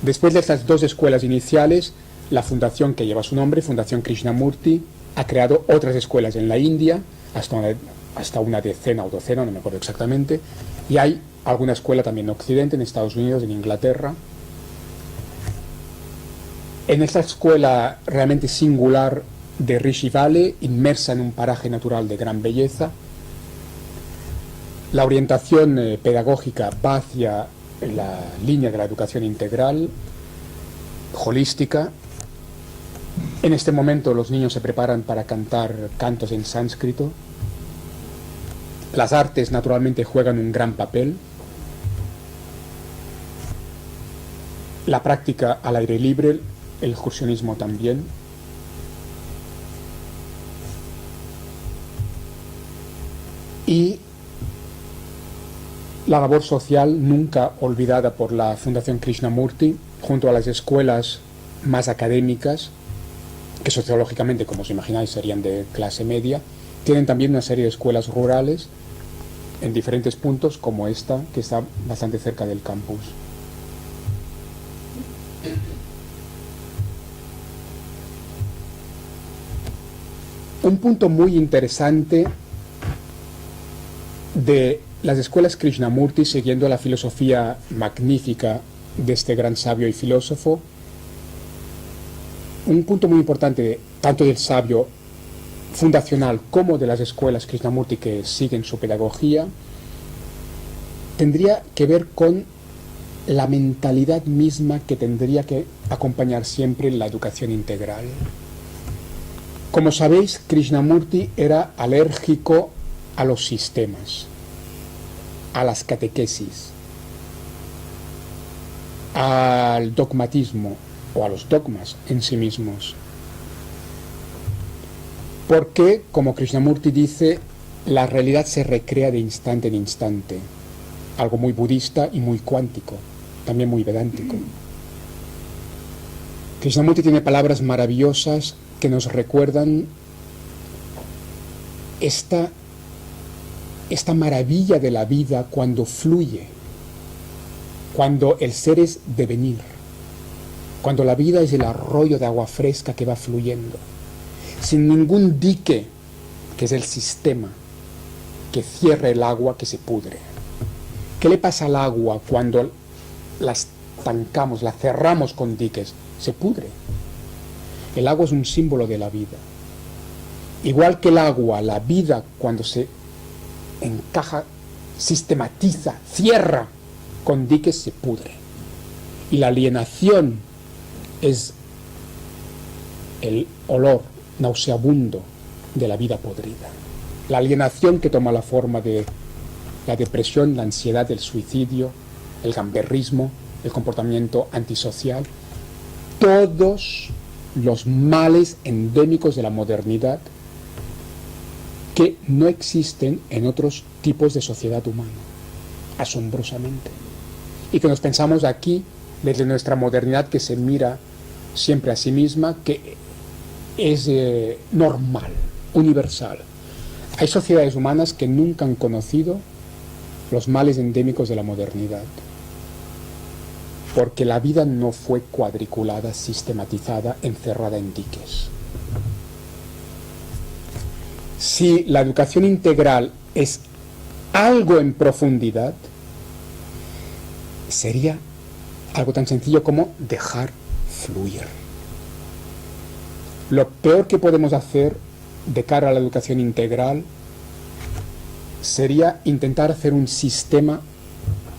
Speaker 2: Después de estas dos escuelas iniciales, la fundación que lleva su nombre, Fundación Krishnamurti, ha creado otras escuelas en la India, hasta una decena o docena, no me acuerdo exactamente, y hay alguna escuela también en Occidente, en Estados Unidos, en Inglaterra. En esta escuela realmente singular de Rishi Valley, inmersa en un paraje natural de gran belleza, la orientación pedagógica va hacia la línea de la educación integral, holística. En este momento los niños se preparan para cantar cantos en sánscrito. Las artes naturalmente juegan un gran papel. La práctica al aire libre, el excursionismo también. Y la labor social nunca olvidada por la Fundación Krishnamurti, junto a las escuelas más académicas, que sociológicamente, como os imagináis, serían de clase media, tienen también una serie de escuelas rurales en diferentes puntos, como esta, que está bastante cerca del campus. Un punto muy interesante de las escuelas Krishnamurti, siguiendo la filosofía magnífica de este gran sabio y filósofo, un punto muy importante tanto del sabio fundacional como de las escuelas Krishnamurti que siguen su pedagogía, tendría que ver con la mentalidad misma que tendría que acompañar siempre la educación integral. Como sabéis, Krishnamurti era alérgico a los sistemas, a las catequesis, al dogmatismo o a los dogmas en sí mismos. Porque, como Krishnamurti dice, la realidad se recrea de instante en instante, algo muy budista y muy cuántico, también muy vedántico. Krishnamurti tiene palabras maravillosas que nos recuerdan esta maravilla de la vida cuando fluye, cuando el ser es devenir, cuando la vida es el arroyo de agua fresca que va fluyendo, sin ningún dique, que es el sistema, que cierra el agua que se pudre. ¿Qué le pasa al agua cuando la estancamos, la cerramos con diques? Se pudre. El agua es un símbolo de la vida. Igual que el agua, la vida, cuando se encaja, sistematiza, cierra con diques, se pudre. Y la alienación es el olor nauseabundo de la vida podrida. La alienación que toma la forma de la depresión, la ansiedad, el suicidio, el gamberrismo, el comportamiento antisocial, todos los males endémicos de la modernidad que no existen en otros tipos de sociedad humana, asombrosamente. Y que nos pensamos aquí, desde nuestra modernidad que se mira siempre a sí misma, que es normal, universal. Hay sociedades humanas que nunca han conocido los males endémicos de la modernidad, porque la vida no fue cuadriculada, sistematizada, encerrada en diques. Si la educación integral es algo en profundidad, sería algo tan sencillo como dejar fluir. Lo peor que podemos hacer de cara a la educación integral sería intentar hacer un sistema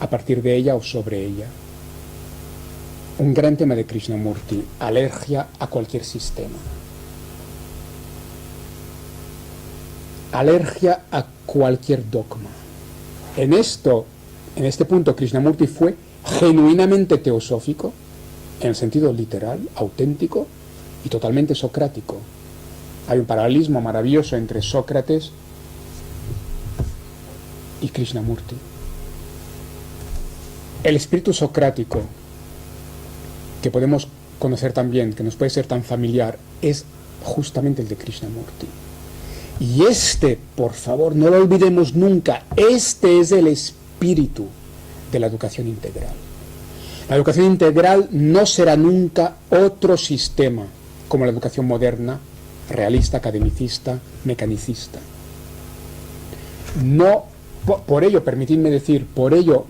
Speaker 2: a partir de ella o sobre ella. Un gran tema de Krishnamurti, alergia a cualquier sistema. Alergia a cualquier dogma. En este punto, Krishnamurti fue genuinamente teosófico, en el sentido literal, auténtico y totalmente socrático. Hay un paralelismo maravilloso entre Sócrates y Krishnamurti. El espíritu socrático, que podemos conocer también, que nos puede ser tan familiar, es justamente el de Krishnamurti. Y este, por favor, no lo olvidemos nunca, este es el espíritu de la educación integral. La educación integral no será nunca otro sistema como la educación moderna, realista, academicista, mecanicista. No, por ello, permitidme decir, por ello,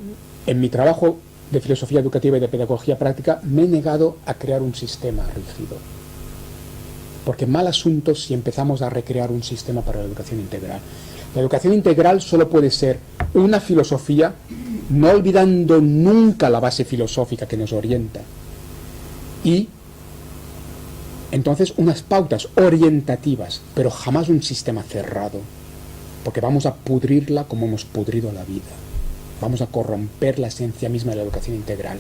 Speaker 2: en mi trabajo de filosofía educativa y de pedagogía práctica, me he negado a crear un sistema rígido. Porque mal asunto si empezamos a recrear un sistema para la educación integral. La educación integral solo puede ser una filosofía, no olvidando nunca la base filosófica que nos orienta. Y entonces unas pautas orientativas, pero jamás un sistema cerrado, porque vamos a pudrirla como hemos pudrido la vida. Vamos a corromper la esencia misma de la educación integral.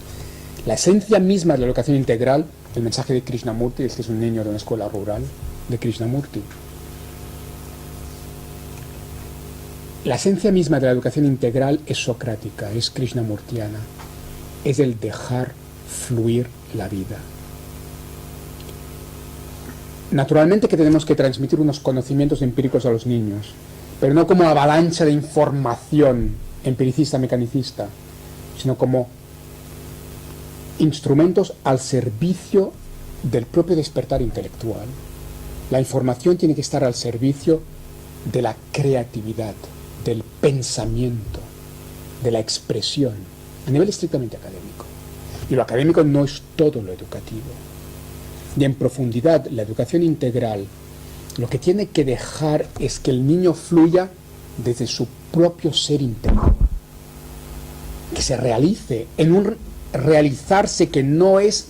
Speaker 2: La esencia misma de la educación integral, el mensaje de Krishnamurti, este es un niño de una escuela rural de Krishnamurti. La esencia misma de la educación integral es socrática, es krishnamurtiana, es el dejar fluir la vida. Naturalmente que tenemos que transmitir unos conocimientos empíricos a los niños, pero no como avalancha de información empiricista, mecanicista, sino como instrumentos al servicio del propio despertar intelectual. La información tiene que estar al servicio de la creatividad, del pensamiento, de la expresión, a nivel estrictamente académico. Y lo académico no es todo lo educativo. Y en profundidad, la educación integral lo que tiene que dejar es que el niño fluya desde su propio ser interior, que se realice en un realizarse que no es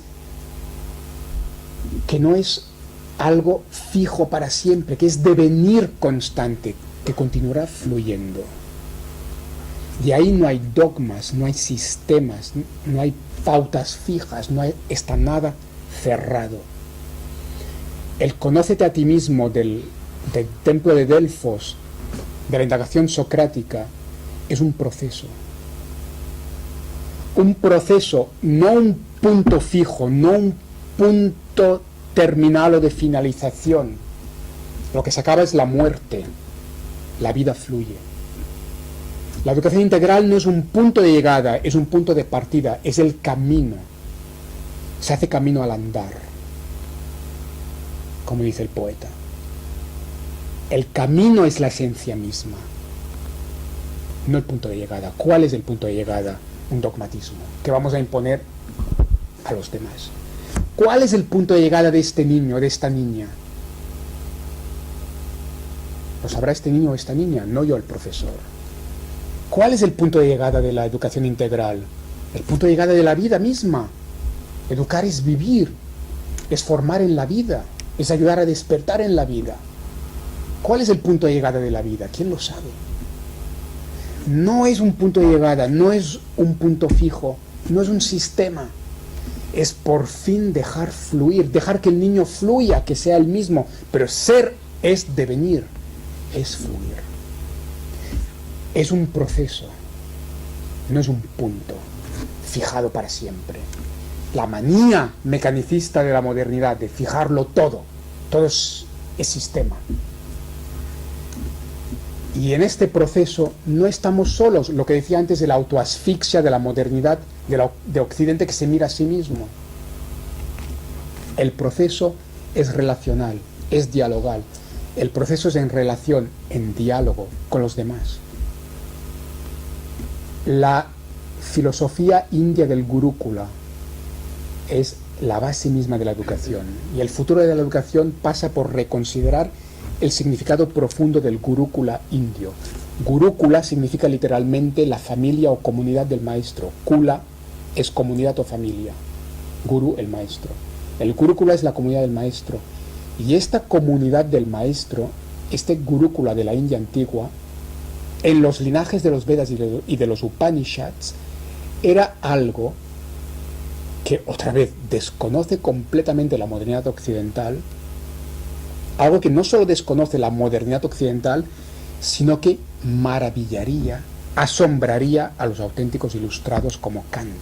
Speaker 2: algo fijo para siempre, que es devenir constante, que continuará fluyendo. Y ahí no hay dogmas, no hay sistemas, no hay pautas fijas, está nada cerrado. El conócete a ti mismo del templo de Delfos, de la indagación socrática, es un proceso. Un proceso, no un punto fijo, no un punto terminal o de finalización. Lo que se acaba es la muerte. La vida fluye. La educación integral no es un punto de llegada, es un punto de partida, es el camino. Se hace camino al andar, como dice el poeta. El camino es la esencia misma, no el punto de llegada. ¿Cuál es el punto de llegada? Un dogmatismo que vamos a imponer a los demás. ¿Cuál es el punto de llegada de este niño, de esta niña? Lo sabrá este niño o esta niña, no yo el profesor. ¿Cuál es el punto de llegada de la educación integral? El punto de llegada de la vida misma. Educar es vivir, es formar en la vida, es ayudar a despertar en la vida. ¿Cuál es el punto de llegada de la vida? ¿Quién lo sabe? No es un punto de llegada, no es un punto fijo, no es un sistema. Es por fin dejar fluir, dejar que el niño fluya, que sea el mismo. Pero ser es devenir, es fluir. Es un proceso, no es un punto fijado para siempre. La manía mecanicista de la modernidad, de fijarlo todo es sistema. Y en este proceso no estamos solos, lo que decía antes de la autoasfixia de la modernidad, de Occidente que se mira a sí mismo. El proceso es relacional, es dialogal. El proceso es en relación, en diálogo con los demás. La filosofía india del Gurukula es la base misma de la educación. Y el futuro de la educación pasa por reconsiderar el significado profundo del Gurukula indio. Gurukula significa literalmente la familia o comunidad del maestro. Kula es comunidad o familia. Guru, el maestro. El Gurukula es la comunidad del maestro. Y esta comunidad del maestro, este Gurukula de la India antigua, en los linajes de los Vedas y de los Upanishads, era algo que otra vez desconoce completamente la modernidad occidental, algo que no solo desconoce la modernidad occidental, sino que maravillaría asombraría a los auténticos ilustrados como Kant.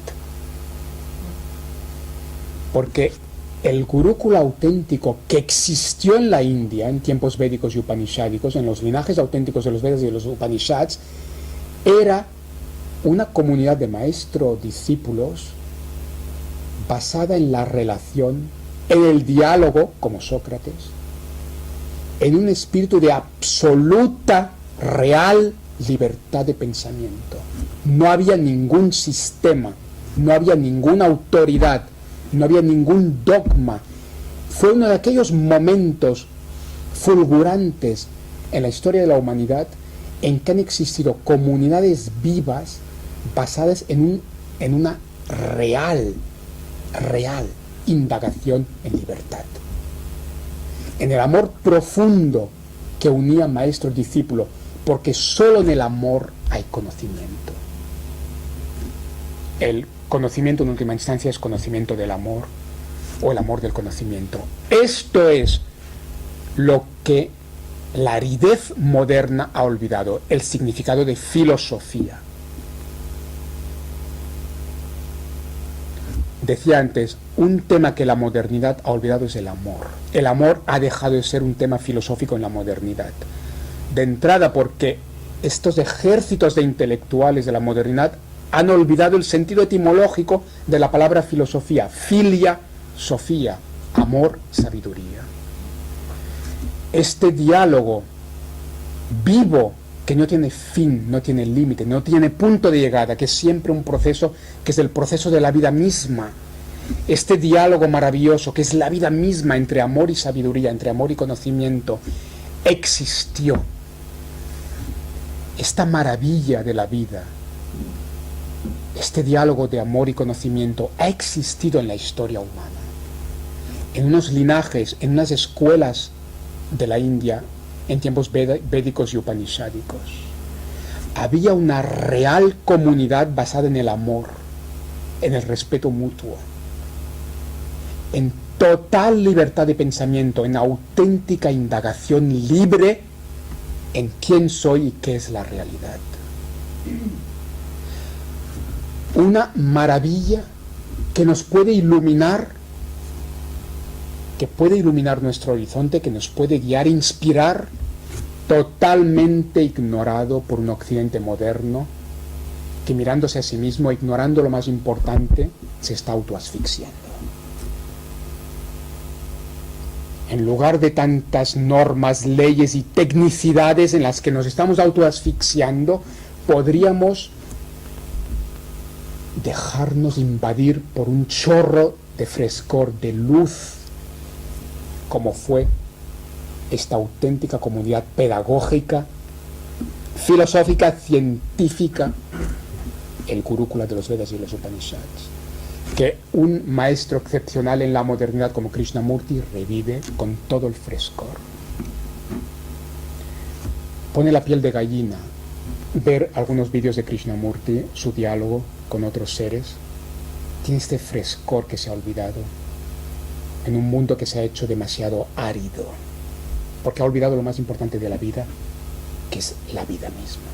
Speaker 2: Porque el gurúkula auténtico que existió en la India en tiempos védicos y upanishádicos, en los linajes auténticos de los Vedas y de los Upanishads, era una comunidad de maestro-discípulos basada en la relación, en el diálogo, como Sócrates, en un espíritu de absoluta, real libertad de pensamiento. No había ningún sistema, no había ninguna autoridad, no había ningún dogma. Fue uno de aquellos momentos fulgurantes en la historia de la humanidad en que han existido comunidades vivas basadas en una real indagación en libertad, en el amor profundo que unía maestro y discípulo, porque solo en el amor hay conocimiento. El conocimiento en última instancia es conocimiento del amor o el amor del conocimiento. Esto es lo que la aridez moderna ha olvidado, el significado de filosofía. Decía antes, un tema que la modernidad ha olvidado es el amor. El amor ha dejado de ser un tema filosófico en la modernidad. De entrada porque estos ejércitos de intelectuales de la modernidad han olvidado el sentido etimológico de la palabra filosofía. Filia, sofía, amor, sabiduría. Este diálogo vivo, que no tiene fin, no tiene límite, no tiene punto de llegada, que es siempre un proceso, que es el proceso de la vida misma. Este diálogo maravilloso, que es la vida misma entre amor y sabiduría, entre amor y conocimiento, existió. Esta maravilla de la vida, este diálogo de amor y conocimiento ha existido en la historia humana. En unos linajes, en unas escuelas de la India, en tiempos védicos y upanishádicos, había una real comunidad basada en el amor, en el respeto mutuo, en total libertad de pensamiento, en auténtica indagación libre en quién soy y qué es la realidad. Una maravilla que nos puede iluminar, que puede iluminar nuestro horizonte, que nos puede guiar, inspirar, totalmente ignorado por un occidente moderno que, mirándose a sí mismo, ignorando lo más importante, se está autoasfixiando. En lugar de tantas normas, leyes y tecnicidades en las que nos estamos autoasfixiando, podríamos dejarnos invadir por un chorro de frescor, de luz, como fue esta auténtica comunidad pedagógica, filosófica, científica, el gurúkula de los Vedas y los Upanishads, que un maestro excepcional en la modernidad como Krishnamurti revive con todo el frescor. Pone la piel de gallina ver algunos vídeos de Krishnamurti, su diálogo con otros seres. Tiene este frescor que se ha olvidado en un mundo que se ha hecho demasiado árido, porque ha olvidado lo más importante de la vida, que es la vida misma.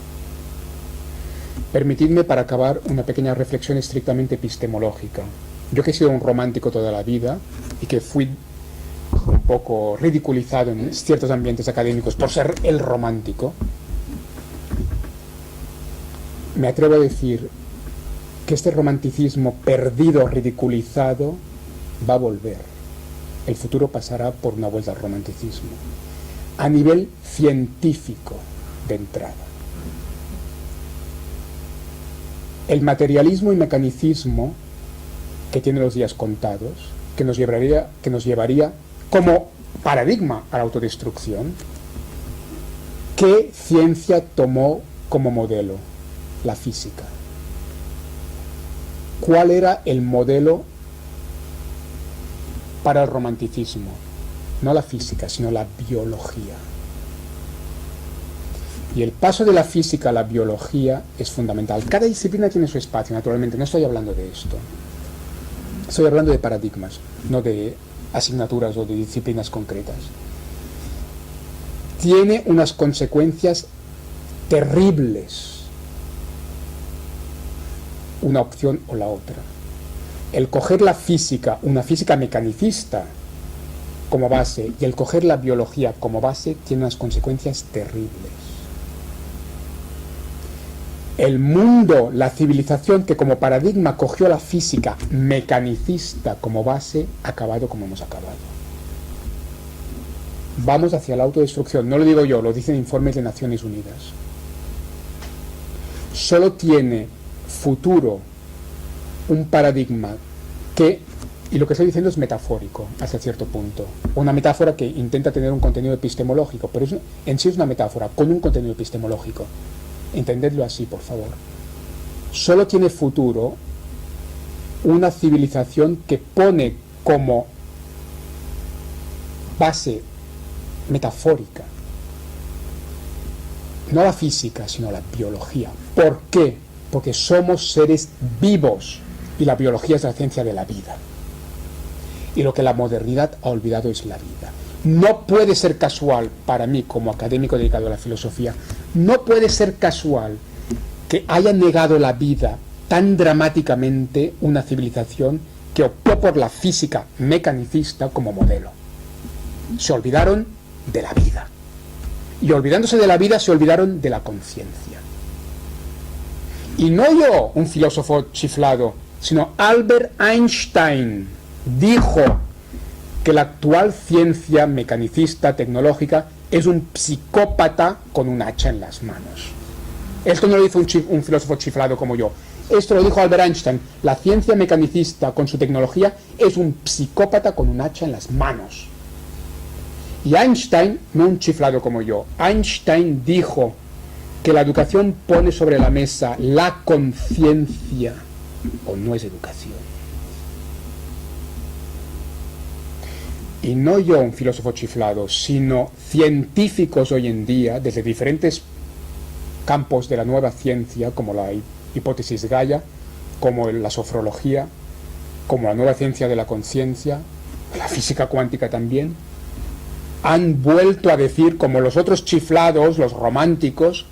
Speaker 2: Permitidme, para acabar, una pequeña reflexión estrictamente epistemológica. Yo, que he sido un romántico toda la vida y que fui un poco ridiculizado en ciertos ambientes académicos por ser el romántico, me atrevo a decir que este romanticismo perdido, ridiculizado, va a volver. El futuro pasará por una vuelta al romanticismo, a nivel científico de entrada. El materialismo y mecanicismo que tiene los días contados, que nos llevaría como paradigma a la autodestrucción, ¿qué ciencia tomó como modelo? La física. ¿Cuál era el modelo para el romanticismo? No la física, sino la biología. Y el paso de la física a la biología es fundamental. Cada disciplina tiene su espacio, naturalmente. No estoy hablando de esto. Estoy hablando de paradigmas, no de asignaturas o de disciplinas concretas. Tiene unas consecuencias terribles una opción o la otra. El coger la física, una física mecanicista, como base, y el coger la biología como base, tiene unas consecuencias terribles. El mundo, la civilización que como paradigma cogió la física mecanicista como base, ha acabado como hemos acabado. Vamos hacia la autodestrucción, no lo digo yo, lo dicen informes de Naciones Unidas. Solo tiene futuro un paradigma que, y lo que estoy diciendo es metafórico hasta cierto punto, una metáfora que intenta tener un contenido epistemológico, pero en sí es una metáfora con un contenido epistemológico. Entendedlo así, por favor. Solo tiene futuro una civilización que pone como base metafórica no la física, sino la biología. ¿Por qué? Porque somos seres vivos y la biología es la ciencia de la vida. Y lo que la modernidad ha olvidado es la vida. No puede ser casual, para mí como académico dedicado a la filosofía, no puede ser casual que haya negado la vida tan dramáticamente una civilización que optó por la física mecanicista como modelo. Se olvidaron de la vida. Y olvidándose de la vida, se olvidaron de la conciencia. Y no yo, un filósofo chiflado, sino Albert Einstein dijo que la actual ciencia mecanicista, tecnológica, es un psicópata con un hacha en las manos. Esto no lo dijo un filósofo chiflado como yo. Esto lo dijo Albert Einstein. La ciencia mecanicista con su tecnología es un psicópata con un hacha en las manos. Y Einstein, no un chiflado como yo, Einstein dijo que la educación pone sobre la mesa la conciencia, o no es educación. Y no yo, un filósofo chiflado, sino científicos hoy en día, desde diferentes campos de la nueva ciencia, como la hipótesis Gaia, como la sofrología, como la nueva ciencia de la conciencia, la física cuántica también, han vuelto a decir, como los otros chiflados, los románticos,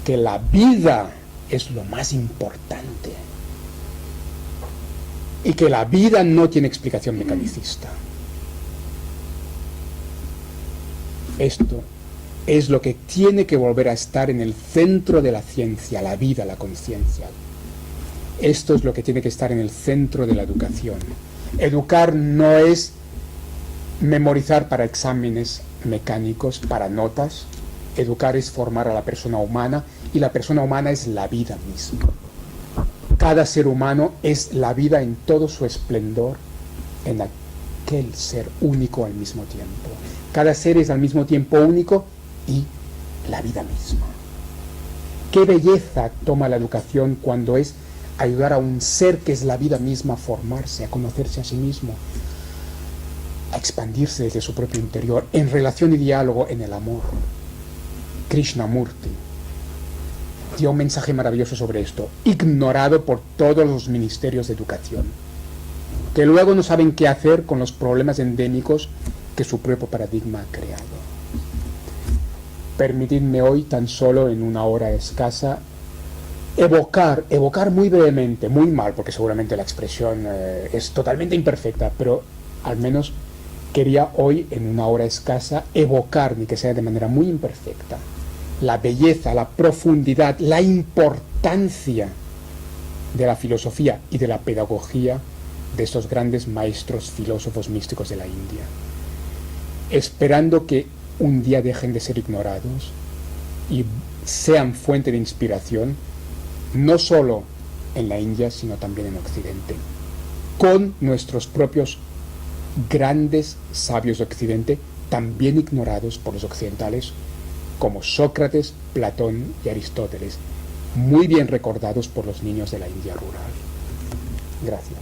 Speaker 2: que la vida es lo más importante y que la vida no tiene explicación mecanicista. Esto es lo que tiene que volver a estar en el centro de la ciencia, la vida, la conciencia. Esto es lo que tiene que estar en el centro de la educación. Educar no es memorizar para exámenes mecánicos, para notas. Educar es formar a la persona humana, y la persona humana es la vida misma. Cada ser humano es la vida en todo su esplendor, en aquel ser único al mismo tiempo. Cada ser es al mismo tiempo único y la vida misma. Qué belleza toma la educación cuando es ayudar a un ser que es la vida misma a formarse, a conocerse a sí mismo, a expandirse desde su propio interior, en relación y diálogo en el amor. Krishnamurti dio un mensaje maravilloso sobre esto, ignorado por todos los ministerios de educación, que luego no saben qué hacer con los problemas endémicos que su propio paradigma ha creado. Permitidme hoy, tan solo en una hora escasa, evocar muy brevemente, muy mal, porque seguramente la expresión es totalmente imperfecta, pero al menos quería hoy, en una hora escasa, evocar, ni que sea de manera muy imperfecta, la belleza, la profundidad, la importancia de la filosofía y de la pedagogía de estos grandes maestros filósofos místicos de la India, esperando que un día dejen de ser ignorados y sean fuente de inspiración, no solo en la India, sino también en Occidente, con nuestros propios grandes sabios de Occidente, también ignorados por los occidentales, como Sócrates, Platón y Aristóteles, muy bien recordados por los niños de la India rural. Gracias.